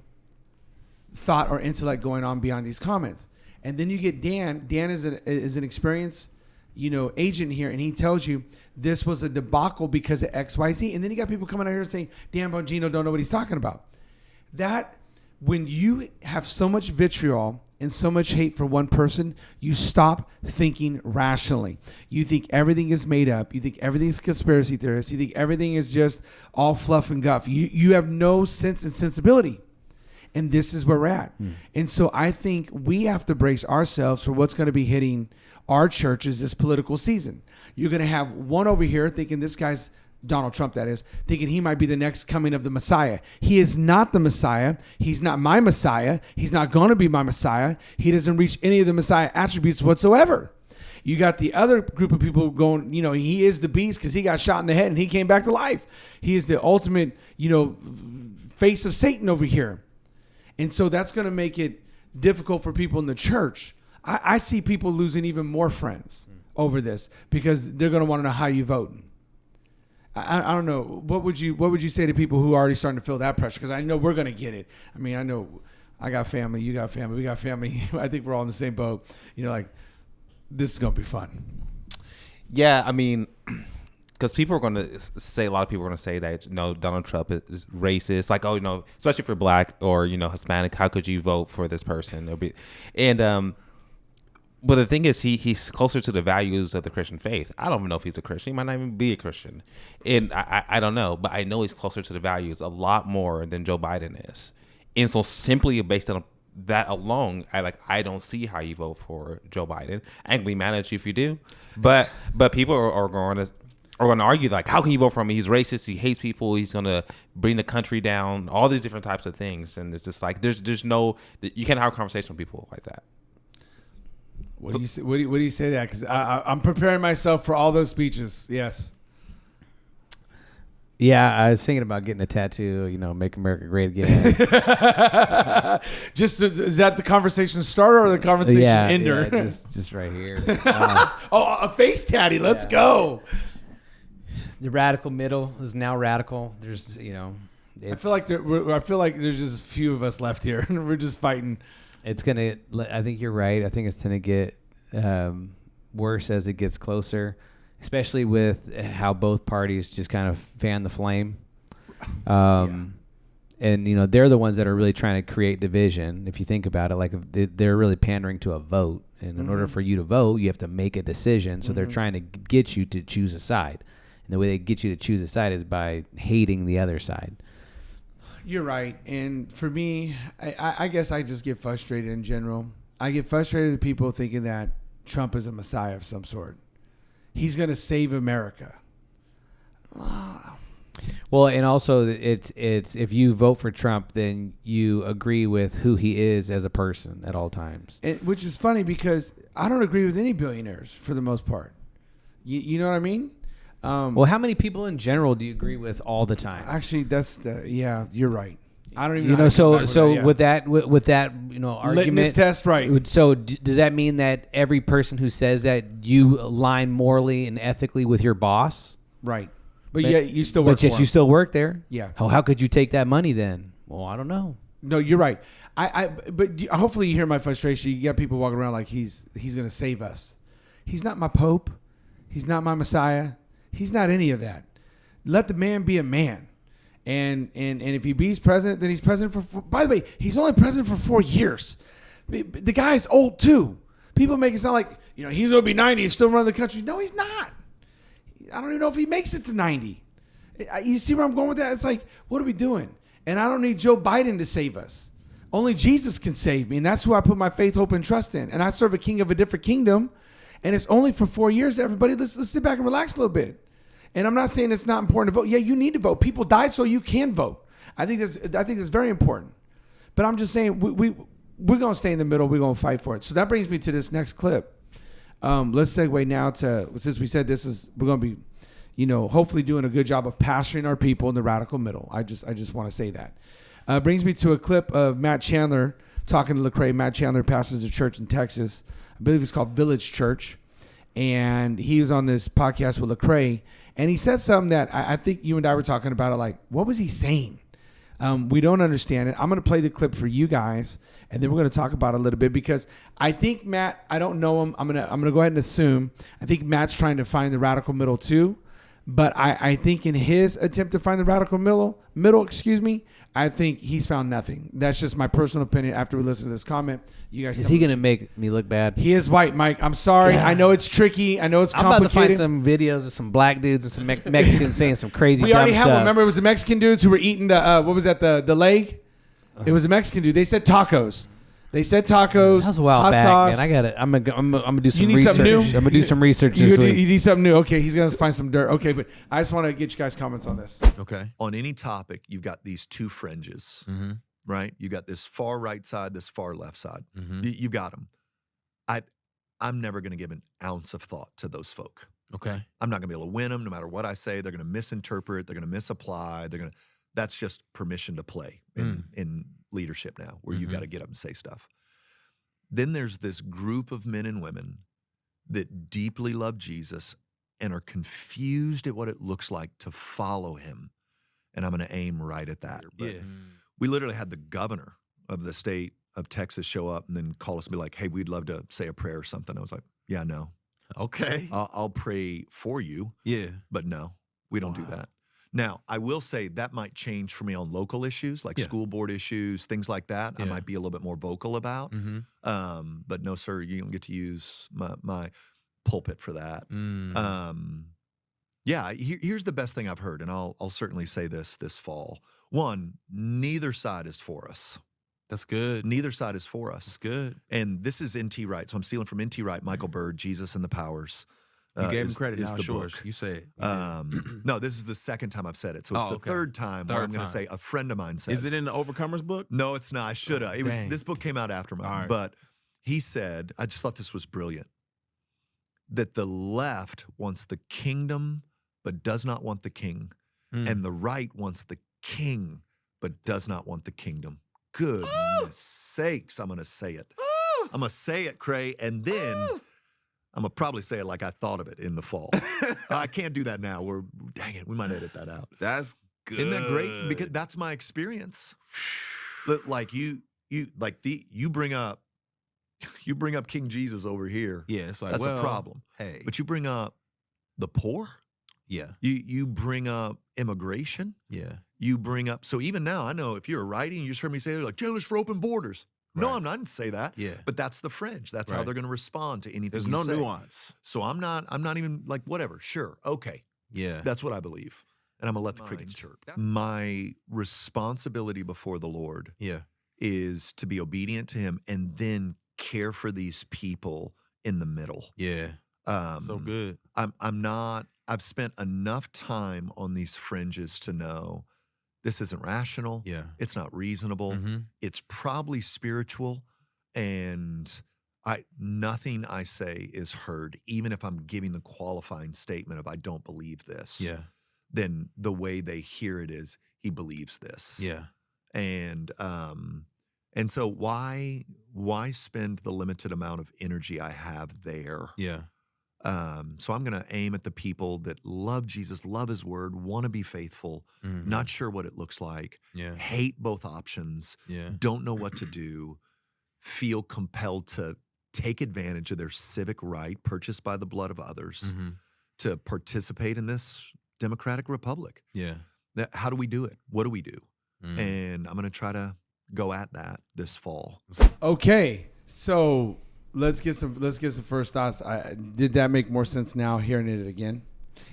thought or intellect going on beyond these comments. And then you get Dan. Dan is an experienced, agent here, and he tells you this was a debacle because of XYZ. And then you got people coming out here saying, Dan Bongino don't know what he's talking about. That, when you have so much vitriol and so much hate for one person, you stop thinking rationally. You think everything is made up. You think everything's conspiracy theorists. You think everything is just all fluff and guff. You have no sense and sensibility. And this is where we're at. And so I think we have to brace ourselves for what's going to be hitting our churches this political season. You're going to have one over here thinking this guy's Donald Trump, that is, thinking he might be the next coming of the Messiah. He is not the Messiah. He's not my Messiah. He's not going to be my Messiah. He doesn't reach any of the Messiah attributes whatsoever. You got the other group of people going, he is the beast because he got shot in the head and he came back to life. He is the ultimate, face of Satan over here. And so that's going to make it difficult for people in the church. I see people losing even more friends over this because they're going to want to know how you voting. I don't know. What would you say to people who are already starting to feel that pressure? Because I know we're going to get it. I mean, I know I got family. You got family. We got family. I think we're all in the same boat. This is going to be fun. Yeah, I mean, because people are going to say, a lot of people are going to say that, Donald Trump is racist. Like, especially if you're black or, Hispanic, how could you vote for this person? But the thing is, he's closer to the values of the Christian faith. I don't even know if he's a Christian. He might not even be a Christian. And I don't know. But I know he's closer to the values a lot more than Joe Biden is. And so simply based on that alone, I don't see how you vote for Joe Biden. I ain't gonna be mad at you if you do. But people are going to argue, how can you vote for him? He's racist. He hates people. He's going to bring the country down. All these different types of things. And it's just there's no, you can't have a conversation with people like that. What do you say? What do you say that? Because I'm preparing myself for all those speeches. Yes. Yeah, I was thinking about getting a tattoo. Make America great again. Is that the conversation starter or the conversation ender? Yeah, just right here. A face tatty. Let's go. The radical middle is now radical. There's, I feel like there's just a few of us left here, and we're just fighting. It's gonna. I think you're right. I think it's gonna get worse as it gets closer, especially with how both parties just kind of fan the flame. And they're the ones that are really trying to create division. If you think about it, they're really pandering to a vote, and in order for you to vote, you have to make a decision. So they're trying to get you to choose a side, and the way they get you to choose a side is by hating the other side. You're right. And for me, I guess I just get frustrated in general. I get frustrated with people thinking that Trump is a messiah of some sort. he's going to save America. Well, and also it's if you vote for Trump, then you agree with who he is as a person at all times. Which is funny because I don't agree with any billionaires for the most part. You know what I mean? Well, how many people in general do you agree with all the time? Actually, you're right. I don't even know. With that argument, litmus test, right? So does that mean that every person who says that you align morally and ethically with your boss? Right. But yeah, you still work. But yes, you still work there. Yeah. How could you take that money then? Well, I don't know. No, you're right. But hopefully you hear my frustration. You got people walking around like he's going to save us. He's not my Pope. He's not my Messiah. He's not any of that. Let the man be a man. And if he be president, then he's president for. By the way, he's only president for 4 years. The guy's old too. People make it sound like he's going to be 90 and still run the country. No, he's not. I don't even know if he makes it to 90. You see where I'm going with that? It's like, what are we doing? And I don't need Joe Biden to save us. Only Jesus can save me. And that's who I put my faith, hope, and trust in. And I serve a king of a different kingdom. And it's only for 4 years. Everybody, let's sit back and relax a little bit. And I'm not saying it's not important to vote. Yeah, you need to vote. People died so you can vote. I think that's very important. But I'm just saying we're going to stay in the middle. We're going to fight for it. So that brings me to this next clip. Let's segue now to, since we said we're going to be, hopefully doing a good job of pastoring our people in the radical middle. I just want to say that. Brings me to a clip of Matt Chandler talking to Lecrae. Matt Chandler pastors a church in Texas. I believe it's called Village Church. And he was on this podcast with Lecrae. And he said something that I think you and I were talking about it. Like, what was he saying? We don't understand it. I'm going to play the clip for you guys, and then we're going to talk about it a little bit because I think Matt, I don't know him. I'm going to go ahead and assume. I think Matt's trying to find the radical middle too. But I think in his attempt to find the radical middle, I think he's found nothing. That's just my personal opinion after we listen to this comment. You guys, is he going to make me look bad? He is white, Mike. I'm sorry. God. I know it's tricky. I know it's complicated. I'm about to find some videos of some black dudes and some Mexicans saying some crazy We already dumb have stuff. one. Remember, it was the Mexican dudes who were eating the, what was that, the leg? It was a Mexican dude. They said tacos. They said tacos. That was a while hot back, sauce. man. I got it. I'm gonna do some You need research. something new? I'm gonna do some research this you week. need something new. Okay, he's gonna find some dirt. Okay, but I just want to get you guys' comments on this. Okay. On any topic, you've got these two fringes, right? You got this far right side, this far left side. You got them. I'm never gonna give an ounce of thought to those folk. Okay. I'm not gonna be able to win them, no matter what I say. They're gonna misinterpret. They're gonna misapply. That's just permission to play in leadership now, where you got to get up and say stuff. Then there's this group of men and women that deeply love Jesus and are confused at what it looks like to follow him. And I'm going to aim right at that. But we literally had the governor of the state of Texas show up and then call us and be like, hey, we'd love to say a prayer or something. I was like, yeah, no. Okay. I'll pray for you. Yeah. But no, we don't do that. Now, I will say that might change for me on local issues, like school board issues, things like that. I might be a little bit more vocal about. But no, sir, you don't get to use my pulpit for that. Here's the best thing I've heard, and I'll certainly say this fall. One, neither side is for us. That's good. Neither side is for us. That's good. And this is N.T. Wright. So I'm stealing from N.T. Wright, Michael Bird, Jesus and the Powers. You gave him credit. Is now the yours. book. You say it. No, this is the second time I've said it. So it's the third time where I'm going to say a friend of mine says. Is it in the Overcomers book? No, it's not. I should have. This book came out after mine. Right. But he said, I just thought this was brilliant, that the left wants the kingdom but does not want the king. And the right wants the king but does not want the kingdom. Goodness sakes, I'm going to say it. I'm going to say it, Cray, and then I'm going to probably say it like I thought of it in the fall. I can't do that now. Dang it, we might edit that out. That's good. Isn't that great? Because that's my experience. Like you bring up King Jesus over here. Yeah, it's like, that's a problem. Hey. But you bring up the poor. Yeah. You bring up immigration. Yeah. You bring up, so even now, I know if you're a righty and you just heard me say, they're like, Chandler's for open borders. Right. No, I'm not. I didn't say that. Yeah. But that's the fringe. That's how they're going to respond to anything. There's you no say. nuance. So I'm not even like, whatever. Sure. Okay. Yeah. That's what I believe. And I'm going to let the crickets chirp. My responsibility before the Lord is to be obedient to him and then care for these people in the middle. Yeah. So good. I'm not. I've spent enough time on these fringes to know this isn't rational. Yeah. It's not reasonable. It's probably spiritual, and nothing I say is heard, even if I'm giving the qualifying statement of I don't believe this. Yeah. Then the way they hear it is he believes this. Yeah. And so why spend the limited amount of energy I have there? Yeah. So I'm going to aim at the people that love Jesus, love his word, want to be faithful, not sure what it looks like, Yeah. hate both options, Yeah. don't know what to do, feel compelled to take advantage of their civic right purchased by the blood of others to participate in this democratic republic. Yeah. How do we do it? What do we do? And I'm going to try to go at that this fall. Okay, so let's get some first thoughts. Did that make more sense now hearing it again?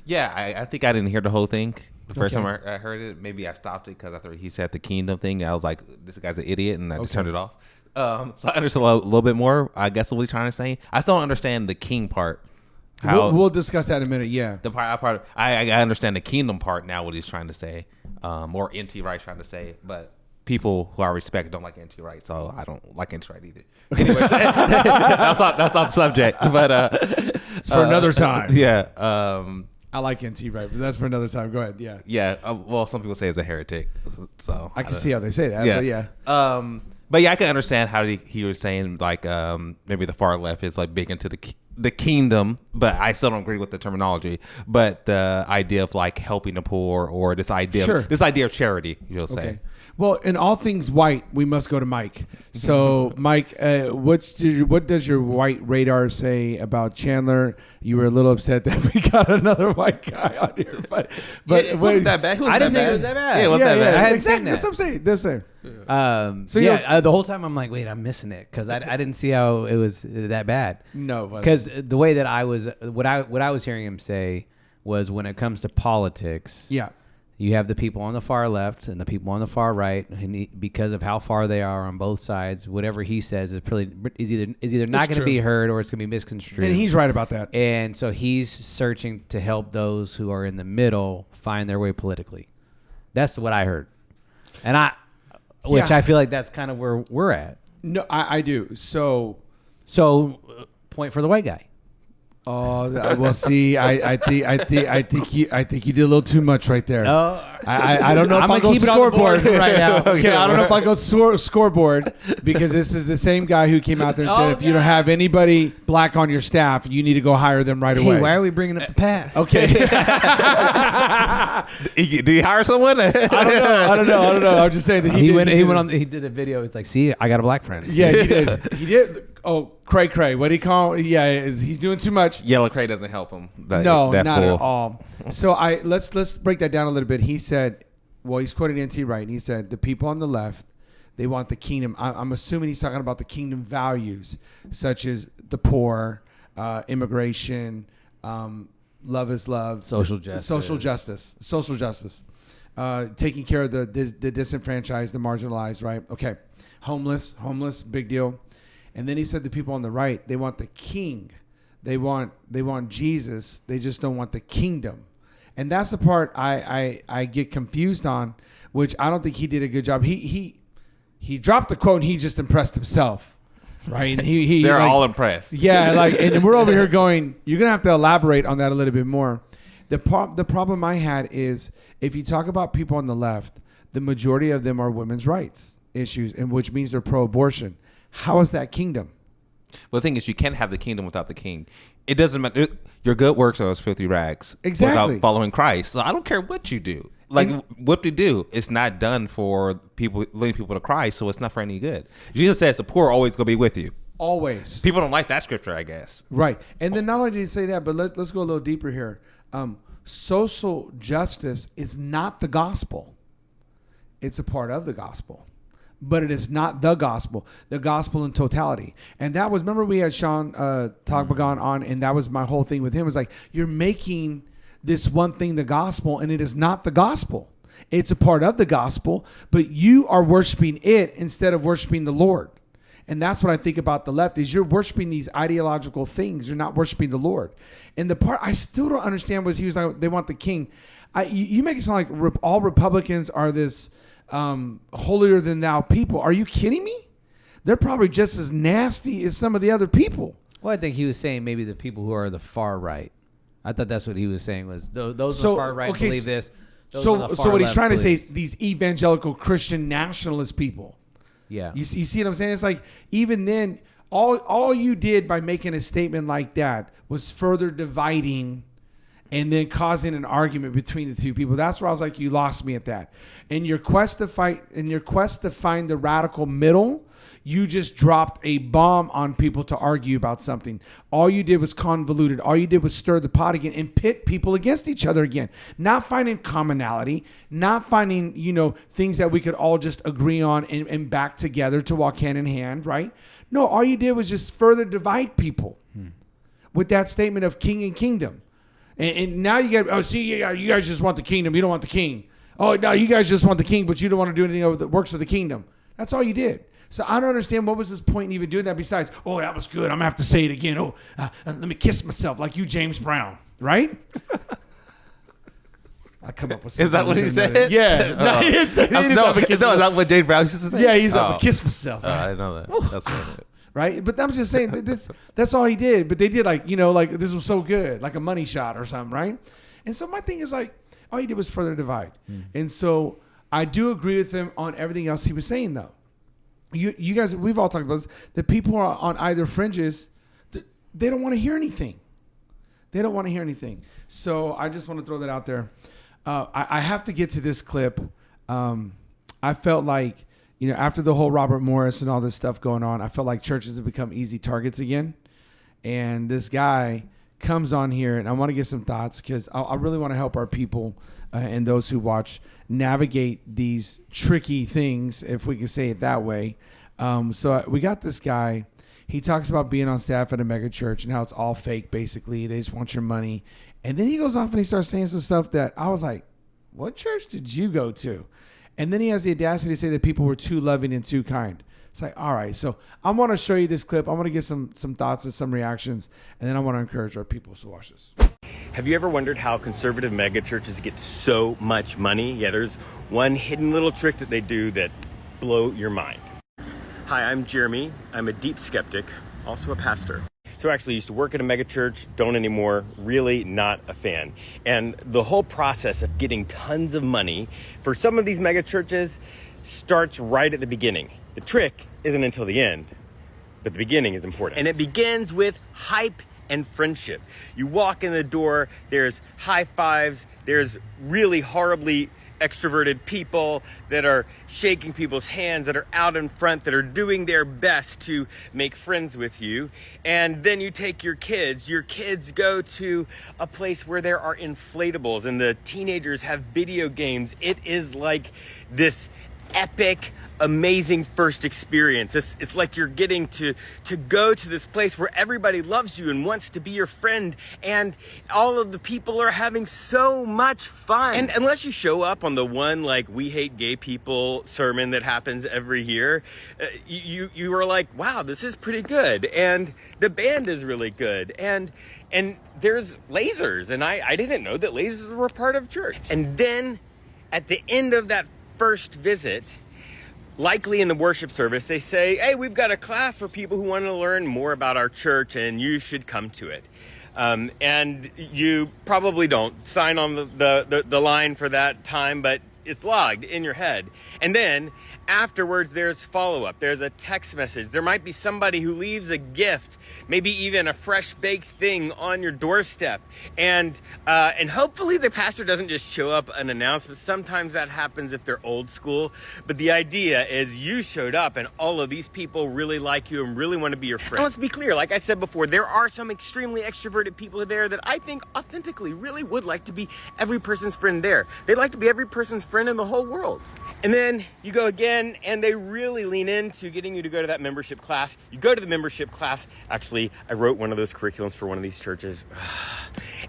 Yeah, I think I didn't hear the whole thing. The first Okay. time I heard it, maybe I stopped it because after he said the kingdom thing, I was like, this guy's an idiot, and I just turned it off. So I understood a little bit more, I guess, what he's trying to say. I still don't understand the king part. We'll discuss that in a minute. Yeah. The part I understand the kingdom part now, what he's trying to say, or NT Wright trying to say, but people who I respect don't like NT Wright, so I don't like NT Wright either. Anyways, that's not the subject, but It's for another time. Yeah. I like NT Wright, but that's for another time. Go ahead. Yeah. Yeah. Well, some people say he's a heretic, so I can see how they say that. Yeah. But yeah. But yeah, I can understand how he was saying like maybe the far left is like big into the kingdom, but I still don't agree with the terminology. But the idea of like helping the poor, or this idea of charity, you'll say. Okay. Well, in all things white, we must go to Mike. So, Mike, what does your white radar say about Chandler? You were a little upset that we got another white guy on here, but it wasn't that bad. I didn't think it was that bad. Yeah, it wasn't that bad. I hadn't exactly. seen that. That's what I'm saying. That's what I'm saying. So the whole time I'm like, wait, I'm missing it because I didn't see how it was that bad. No, because the way that I was, what I was hearing him say was when it comes to politics, yeah, you have the people on the far left and the people on the far right, and because of how far they are on both sides, whatever he says is either not going to be heard or it's going to be misconstrued. And he's right about that. And so he's searching to help those who are in the middle find their way politically. That's what I heard, and I feel like that's kind of where we're at. No, I do. So point for the white guy. Oh, well, see, I think you did a little too much right there. Oh, I don't know if I'll go scoreboard right now. Okay, I don't know if I'll go scoreboard because this is the same guy who came out there and said if you don't have anybody black on your staff, you need to go hire them right away. Hey, why are we bringing up the past? Okay. Did he hire someone? I don't know. I'm just saying that he did a video. It's like, see, I got a black friend. Yeah, he did. Oh, cray. What do you call him? Yeah, he's doing too much. Yellow cray doesn't help him. No, not at all. So let's break that down a little bit. He said, well, he's quoting NT Wright, and he said the people on the left, they want the kingdom. I'm assuming he's talking about the kingdom values, such as the poor, immigration, love is love, social justice, taking care of the disenfranchised, the marginalized, right? Okay, homeless, big deal. And then he said the people on the right, they want the king. They want Jesus. They just don't want the kingdom. And that's the part I get confused on, which I don't think he did a good job. He dropped the quote and he just impressed himself. Right? And they're all impressed. Yeah, and we're over here going, you're gonna have to elaborate on that a little bit more. The problem I had is if you talk about people on the left, the majority of them are women's rights issues, and which means they're pro-abortion. How is that kingdom? Well, the thing is, you can't have the kingdom without the king. It doesn't matter. Your good works are as filthy rags. Exactly. Without following Christ. So I don't care what you do. Like, what to do? It's not done for people, leading people to Christ, so it's not for any good. Jesus says the poor are always going to be with you. Always. People don't like that scripture, I guess. Right. And then not only did he say that, but let's go a little deeper here. Social justice is not the gospel. It's a part of the gospel. But it is not the gospel in totality. And that was, remember we had Sean Togbagan on, and that was my whole thing with him. It was like, you're making this one thing the gospel, and it is not the gospel. It's a part of the gospel, but you are worshiping it instead of worshiping the Lord. And that's what I think about the left is you're worshiping these ideological things. You're not worshiping the Lord. And the part I still don't understand was he was like, they want the king. You make it sound like all Republicans are this holier than thou people. Are you kidding me? They're probably just as nasty as some of the other people. Well, I think he was saying maybe the people who are the far right. I thought that's what he was saying was those on the far right believe this. So what he's trying to say is these evangelical Christian nationalist people. Yeah. You see what I'm saying? It's like even then, all you did by making a statement like that was further dividing and then causing an argument between the two people. That's where I was like, you lost me at that. In your quest to find the radical middle, you just dropped a bomb on people to argue about something. All you did was convoluted. All you did was stir the pot again and pit people against each other again. Not finding commonality, not finding, things that we could all just agree on and back together to walk hand in hand, right? No, all you did was just further divide people with that statement of king and kingdom. And now you get, you guys just want the kingdom. You don't want the king. Oh, no, you guys just want the king, but you don't want to do anything over the works of the kingdom. That's all you did. So I don't understand what was his point in even doing that besides, oh, that was good. I'm going to have to say it again. Oh, let me kiss myself like you, James Brown. Right? I come up with something. Is that what he said? Yeah. No, he didn't say is that what James Brown used to say? Yeah, he's like, I'm going to kiss myself. Right? I didn't know that. That's what I did. Right? But I'm just saying, that's all he did. But they did like this was so good, like a money shot or something, right? And so my thing is like, all he did was further divide. And so I do agree with him on everything else he was saying, though. You guys, we've all talked about this. The people who are on either fringes, they don't want to hear anything. They don't want to hear anything. So I just want to throw that out there. I have to get to this clip. I felt like, after the whole Robert Morris and all this stuff going on, I felt like churches have become easy targets again. And this guy comes on here, and I want to get some thoughts because I really want to help our people and those who watch navigate these tricky things, if we can say it that way. So we got this guy. He talks about being on staff at a mega church and how it's all fake, basically. They just want your money. And then he goes off and he starts saying some stuff that I was like, what church did you go to? And then he has the audacity to say that people were too loving and too kind. It's like, all right, so I want to show you this clip. I want to get some thoughts and some reactions, and then I want to encourage our people. So watch this. Have you ever wondered how conservative megachurches get so much money? Yeah, there's one hidden little trick that they do that blow your mind. Hi, I'm Jeremy. I'm a deep skeptic, also a pastor. So I actually used to work at a megachurch, don't anymore, really not a fan. And the whole process of getting tons of money for some of these megachurches starts right at the beginning. The trick isn't until the end, but the beginning is important. And it begins with hype and friendship. You walk in the door, there's high fives, there's really horribly extroverted people that are shaking people's hands, that are out in front, that are doing their best to make friends with you. And then you take your kids go to a place where there are inflatables and the teenagers have video games. It is like this epic, amazing first experience. It's like you're getting to go to this place where everybody loves you and wants to be your friend, and all of the people are having so much fun. And unless you show up on the one like we hate gay people sermon that happens every year, you are like, wow, this is pretty good, and the band is really good, and there's lasers, and I didn't know that lasers were part of church. And then at the end of that first visit, likely in the worship service, they say, hey, we've got a class for people who want to learn more about our church and you should come to it. And you probably don't sign on the line for that time, but it's logged in your head. And then afterwards, there's follow-up. There's a text message. There might be somebody who leaves a gift, maybe even a fresh baked thing on your doorstep. And hopefully the pastor doesn't just show up unannounced, but sometimes that happens if they're old school. But the idea is you showed up and all of these people really like you and really want to be your friend. And let's be clear, like I said before, there are some extremely extroverted people there that I think authentically really would like to be every person's friend there. They'd like to be every person's friend in the whole world. And then you go again, and they really lean into getting you to go to that membership class. You go to the membership class. Actually, I wrote one of those curriculums for one of these churches.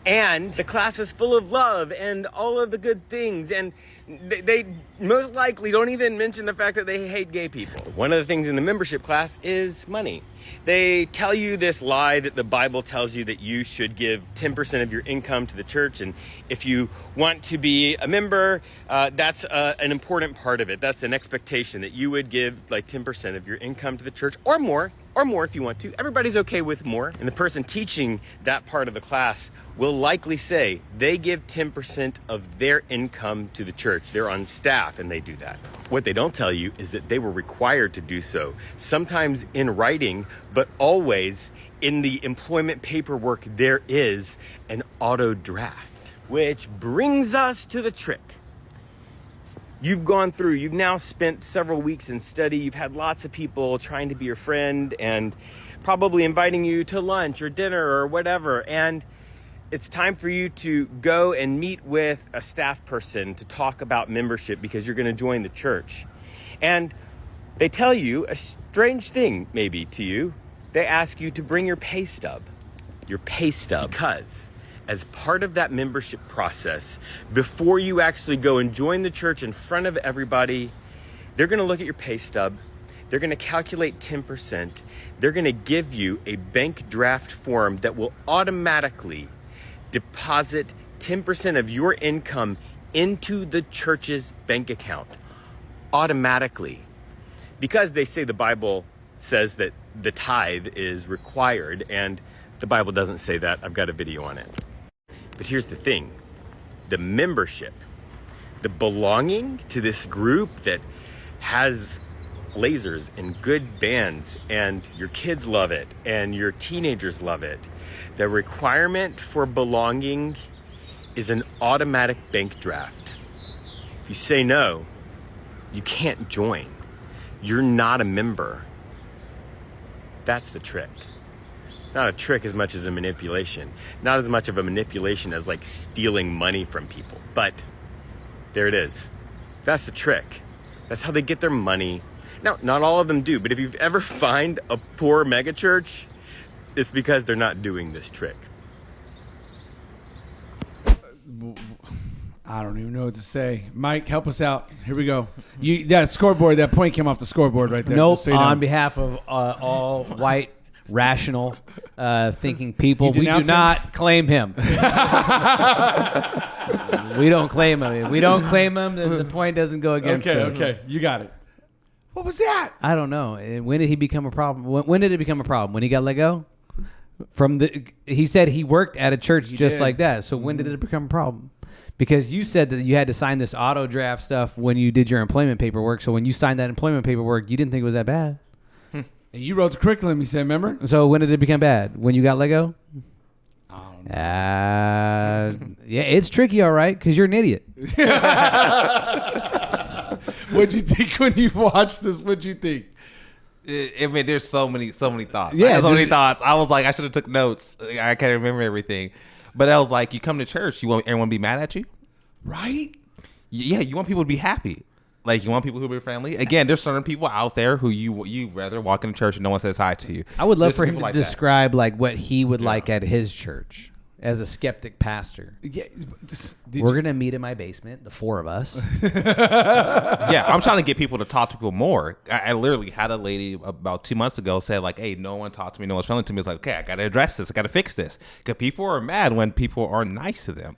And the class is full of love and all of the good things. And They most likely don't even mention the fact that they hate gay people. One of the things in the membership class is money. They tell you this lie that the Bible tells you that you should give 10% of your income to the church. And if you want to be a member, that's an important part of it. That's an expectation that you would give like 10% of your income to the church or more if you want to. Everybody's okay with more. And the person teaching that part of the class will likely say they give 10% of their income to the church. They're on staff and they do that. What they don't tell you is that they were required to do so, sometimes in writing, but always in the employment paperwork there is an auto draft. Which brings us to the trick. You've now spent several weeks in study, you've had lots of people trying to be your friend and probably inviting you to lunch or dinner or whatever, and it's time for you to go and meet with a staff person to talk about membership because you're going to join the church. And they tell you a strange thing maybe to you. They ask you to bring your pay stub. Because as part of that membership process, before you actually go and join the church in front of everybody, they're going to look at your pay stub. They're going to calculate 10%. They're going to give you a bank draft form that will automatically deposit 10% of your income into the church's bank account automatically, because they say the Bible says that the tithe is required, and the Bible doesn't say that. I've got a video on it. But here's the thing. The membership, the belonging to this group that has lasers and good bands, and your kids love it and your teenagers love it. The requirement for belonging is an automatic bank draft. If you say no, you can't join. You're not a member. That's the trick. Not a trick as much as a manipulation. Not as much of a manipulation as like stealing money from people. But there it is. That's the trick. That's how they get their money. Now, not all of them do, but if you've ever find a poor megachurch, it's because they're not doing this trick. I don't even know what to say. Mike, help us out. Here we go. That scoreboard, that point came off the scoreboard right there. Nope. So you know. On behalf of all white, rational, thinking people, we do denounce not claim him. We don't claim him. If we don't claim him, then the point doesn't go against us. Okay, you got it. What was that? I don't know. And when did he become a problem? When did it become a problem? When he got let go? He said he worked at a church just like that. So when did it become a problem? Because you said that you had to sign this auto draft stuff when you did your employment paperwork. So when you signed that employment paperwork, you didn't think it was that bad. And you wrote the curriculum, you said, remember? So when did it become bad? When you got let go? I don't know. Yeah, it's tricky, all right, because you're an idiot. What'd you think when you watched this? What'd you think? I mean, there's so many thoughts. Yeah, I had so many thoughts. I was like, I should have took notes. I can't remember everything. But I was like, you come to church, you want everyone to be mad at you? Right? Yeah, you want people to be happy. Like, you want people who are friendly. Again, there's certain people out there who you rather walk in church and no one says hi to you. I would love for him to like describe like what he would like at his church as a skeptic pastor. Yeah, We're going to meet in my basement, the four of us. Yeah, I'm trying to get people to talk to people more. I literally had a lady about 2 months ago say like, hey, no one talked to me, no one's friendly to me. It's like, okay, I got to address this. I got to fix this. Because people are mad when people are nice to them.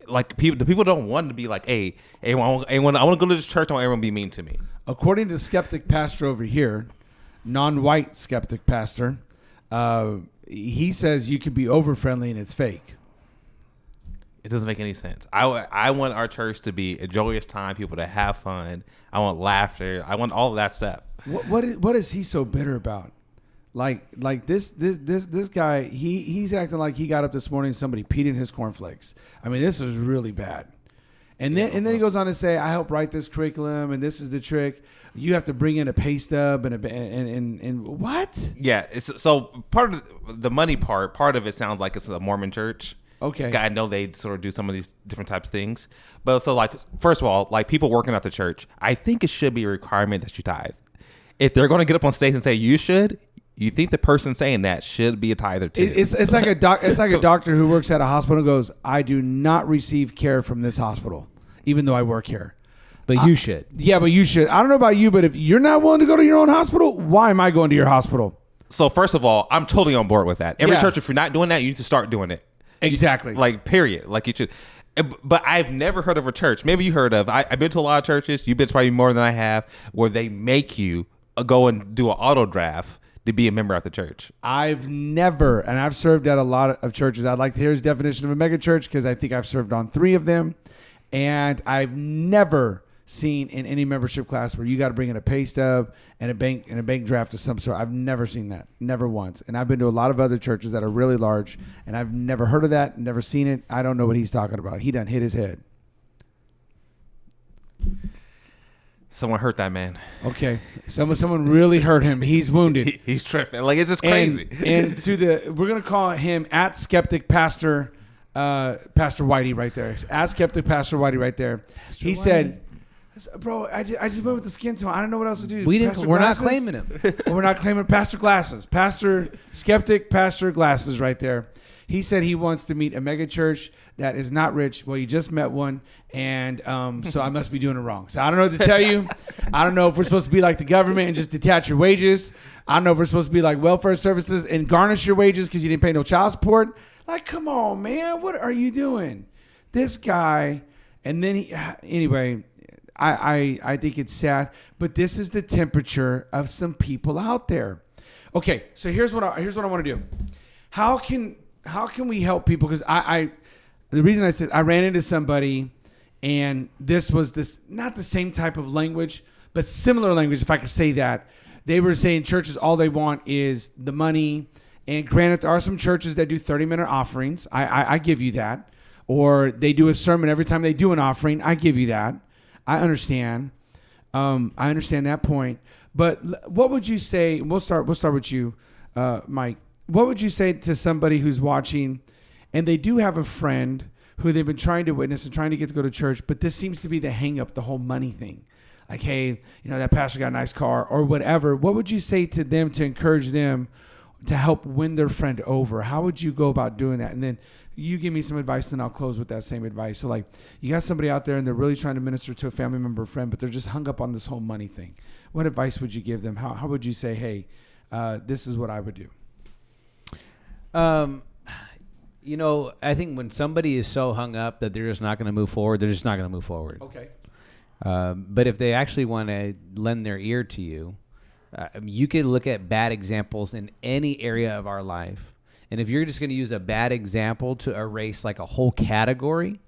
Like, the people don't want to be like, hey, I want to go to this church, I want everyone to be mean to me. According to the skeptic pastor over here, non-white skeptic pastor, he says you can be over-friendly and it's fake. It doesn't make any sense. I want our church to be a joyous time, people to have fun. I want laughter. I want all of that stuff. What is he so bitter about? Like this guy, he's acting like he got up this morning and somebody peed in his cornflakes. I mean, this is really bad. And then he goes on to say, I helped write this curriculum, and this is the trick. You have to bring in a pay stub and what? Yeah. So part of the money part of it sounds like it's a Mormon church. Okay. I know they sort of do some of these different types of things. But so like, first of all, like people working at the church, I think it should be a requirement that you tithe. If they're going to get up on stage and say you should, you think the person saying that should be a tither too? It's like a doctor who works at a hospital and goes, I do not receive care from this hospital. even though I work here. But you should. Yeah, but you should. I don't know about you, but if you're not willing to go to your own hospital, why am I going to your hospital? So first of all, I'm totally on board with that. Every Yeah. church, if you're not doing that, you need to start doing it. Exactly. Like, period. Like, you should. But I've never heard of a church. Maybe you heard of. I've been to a lot of churches. You've been to probably more than I have, where they make you go and do an auto draft to be a member of the church. I've never, and I've served at a lot of churches. I'd like to hear his definition of a mega church because I think I've served on 3 of them. And I've never seen in any membership class where you got to bring in a pay stub and a bank draft of some sort. I've never seen that. Never once. And I've been to a lot of other churches that are really large, and I've never heard of that, never seen it. I don't know what he's talking about. He done hit his head. Someone hurt that man. Okay. Someone really hurt him. He's wounded. He's tripping. Like, it's just crazy. And we're going to call him at Skeptic Pastor Whitey right there. At Skeptic Pastor Whitey right there. Pastor Whitey said, bro, I just went with the skin tone. I don't know what else to do. We're not claiming him. We're not claiming Pastor Glasses. Pastor Skeptic Pastor Glasses right there. He said he wants to meet a mega church that is not rich. Well, you just met one, and so I must be doing it wrong. So I don't know what to tell you. I don't know if we're supposed to be like the government and just detach your wages. I don't know if we're supposed to be like welfare services and garnish your wages because you didn't pay no child support. Like, come on, man. What are you doing? This guy, and then anyway, I think it's sad, but this is the temperature of some people out there. Okay, so here's what I want to do. How can we help people? Because the reason I said I ran into somebody, and this was not the same type of language, but similar language, if I could say that. They were saying churches, all they want is the money. And granted, there are some churches that do 30-minute offerings. I give you that. Or they do a sermon every time they do an offering. I give you that. I understand. I understand that point. But what would you say? We'll start with you, Mike. What would you say to somebody who's watching, and they do have a friend who they've been trying to witness and trying to get to go to church, but this seems to be the hang up, the whole money thing. Like, hey, that pastor got a nice car or whatever. What would you say to them to encourage them to help win their friend over? How would you go about doing that? And then you give me some advice, then I'll close with that same advice. So, like, you got somebody out there and they're really trying to minister to a family member or friend, but they're just hung up on this whole money thing. What advice would you give them? How would you say, hey, this is what I would do? I think when somebody is so hung up that they're just not going to move forward, they're just not going to move forward. Okay. But if they actually want to lend their ear to you, you could look at bad examples in any area of our life. And if you're just going to use a bad example to erase like a whole category,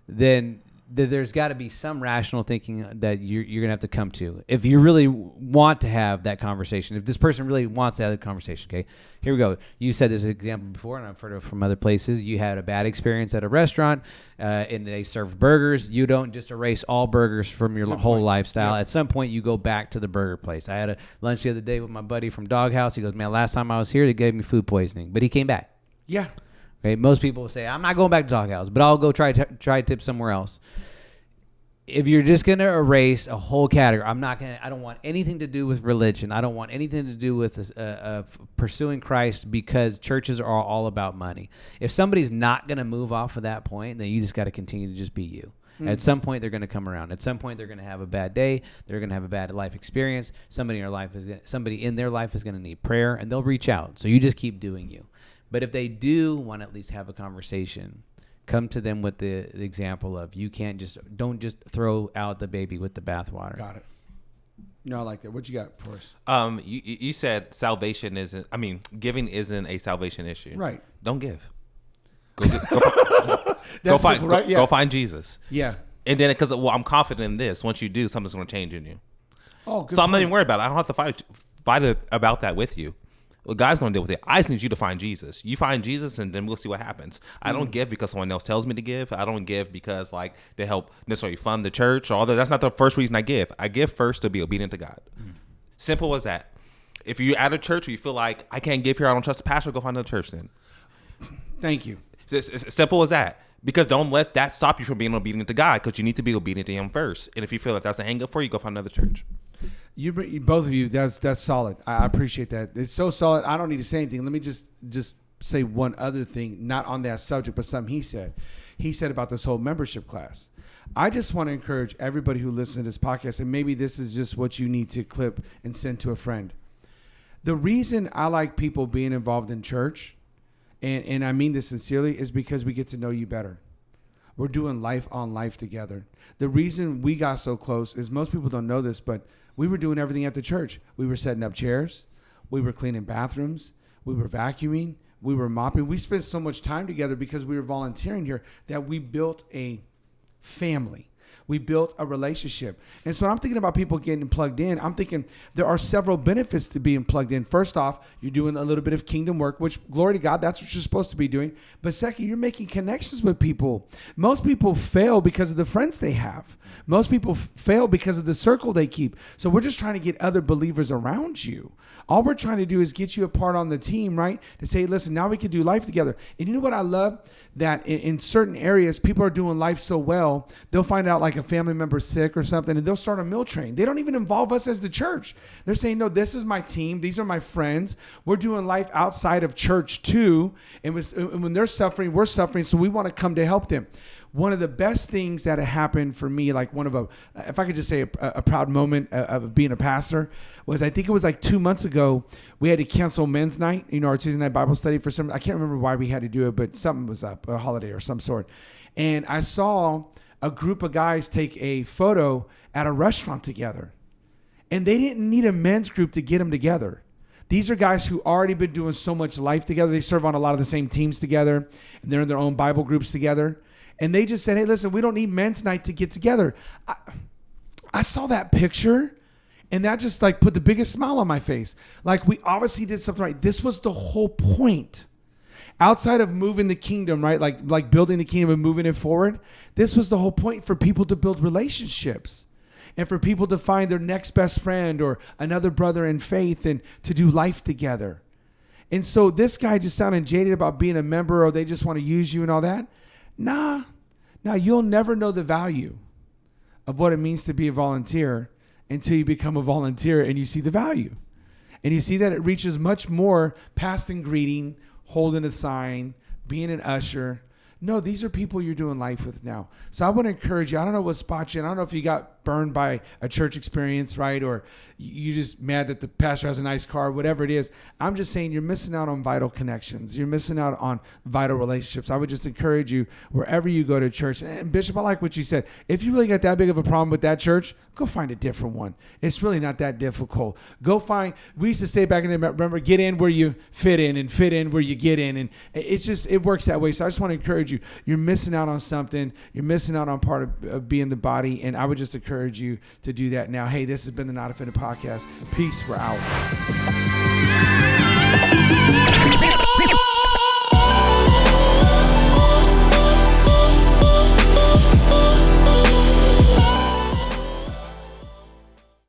then there's got to be some rational thinking that you're going to have to come to. If you really want to have that conversation, if this person really wants to have a conversation, okay, here we go. You said this example before, and I've heard it from other places. You had a bad experience at a restaurant, and they served burgers. You don't just erase all burgers from your whole lifestyle. Yeah. At some point, you go back to the burger place. I had a lunch the other day with my buddy from Doghouse. He goes, man, last time I was here, they gave me food poisoning. But he came back. Yeah. Okay, most people will say, I'm not going back to Doghouse, but I'll go try tip somewhere else. If you're just going to erase a whole category, I don't want anything to do with religion. I don't want anything to do with pursuing Christ, because churches are all about money. If somebody's not going to move off of that point, then you just got to continue to just be you. Mm-hmm. At some point, they're going to come around. At some point, they're going to have a bad day. They're going to have a bad life experience. Somebody in their life is going to need prayer, and they'll reach out. So you just keep doing you. But if they do want to at least have a conversation, come to them with the example of don't just throw out the baby with the bathwater. Got it. I like that. What you got for us? You said giving isn't a salvation issue. Right. Don't give. Go find Jesus. Yeah. And then, because I'm confident in this, once you do, something's going to change in you. Oh, good so I'm not point. even worried about it. I don't have to fight about that with you. Well, God's going to deal with it. I just need you to find Jesus. You find Jesus, and then we'll see what happens. I don't give because someone else tells me to give. I don't give because they help necessarily fund the church or all that. That's not the first reason I give. I give first to be obedient to God. Simple as that. If you're at a church where you feel like, I can't give here, I don't trust the pastor, go find another church then. Thank you. It's simple as that. Because don't let that stop you from being obedient to God, because you need to be obedient to Him first. And if you feel like that's a hang up for you, go find another church. Both of you, that's solid. I appreciate that. It's so solid. I don't need to say anything. Let me just say one other thing, not on that subject, but something he said. he said about this whole membership class. I just want to encourage everybody who listens to this podcast, and maybe this is just what you need to clip and send to a friend. The reason I like people being involved in church, and I mean this sincerely, is because we get to know you better. We're doing life on life together. The reason we got so close is most people don't know this, but we were doing everything at the church. We were setting up chairs. We were cleaning bathrooms. We were vacuuming. We were mopping. We spent so much time together because we were volunteering here that we built a family. We built a relationship. And so when I'm thinking about people getting plugged in, I'm thinking there are several benefits to being plugged in. First off, you're doing a little bit of kingdom work, which, glory to God, that's what you're supposed to be doing. But second, you're making connections with people. Most people fail because of the friends they have. Most people fail because of the circle they keep. So we're just trying to get other believers around you. All we're trying to do is get you a part on the team, right? To say, listen, now we can do life together. And you know what I love? That in certain areas, people are doing life so well, they'll find out like a family member sick or something, and they'll start a meal train. They don't even involve us as the church. They're saying, no, this is my team. These are my friends. We're doing life outside of church too. And when they're suffering, we're suffering. So we want to come to help them. One of the best things that happened for me, like if I could just say a proud moment of being a pastor, was I think it was like 2 months ago, we had to cancel men's night, our Tuesday night Bible study for some, I can't remember why we had to do it, but something was up, a holiday or some sort. And I saw a group of guys take a photo at a restaurant together. And they didn't need a men's group to get them together. These are guys who already been doing so much life together. They serve on a lot of the same teams together, and they're in their own Bible groups together. And they just said, hey, listen, we don't need men's night to get together. I saw that picture, and that just like put the biggest smile on my face. Like, we obviously did something right. This was the whole point. Outside of moving the kingdom, right? Like building the kingdom and moving it forward. This was the whole point, for people to build relationships and for people to find their next best friend or another brother in faith and to do life together. And so this guy just sounded jaded about being a member, or they just want to use you and all that. Nah, you'll never know the value of what it means to be a volunteer until you become a volunteer and you see the value. And you see that it reaches much more past than greeting, holding a sign, being an usher. No, these are people you're doing life with now. So I want to encourage you. I don't know what spot you're in. I don't know if you got burned by a church experience, right? Or you just mad that the pastor has a nice car, whatever it is. I'm just saying you're missing out on vital connections. You're missing out on vital relationships. I would just encourage you, wherever you go to church. And Bishop, I like what you said. If you really got that big of a problem with that church, go find a different one. It's really not that difficult. We used to say back in the day, remember, get in where you fit in and fit in where you get in. And it works that way. So I just want to encourage you. You're missing out on something. You're missing out on part of being the body. And I would just encourage you to do that now. Hey, this has been the Not Offended Podcast. Peace. We're out.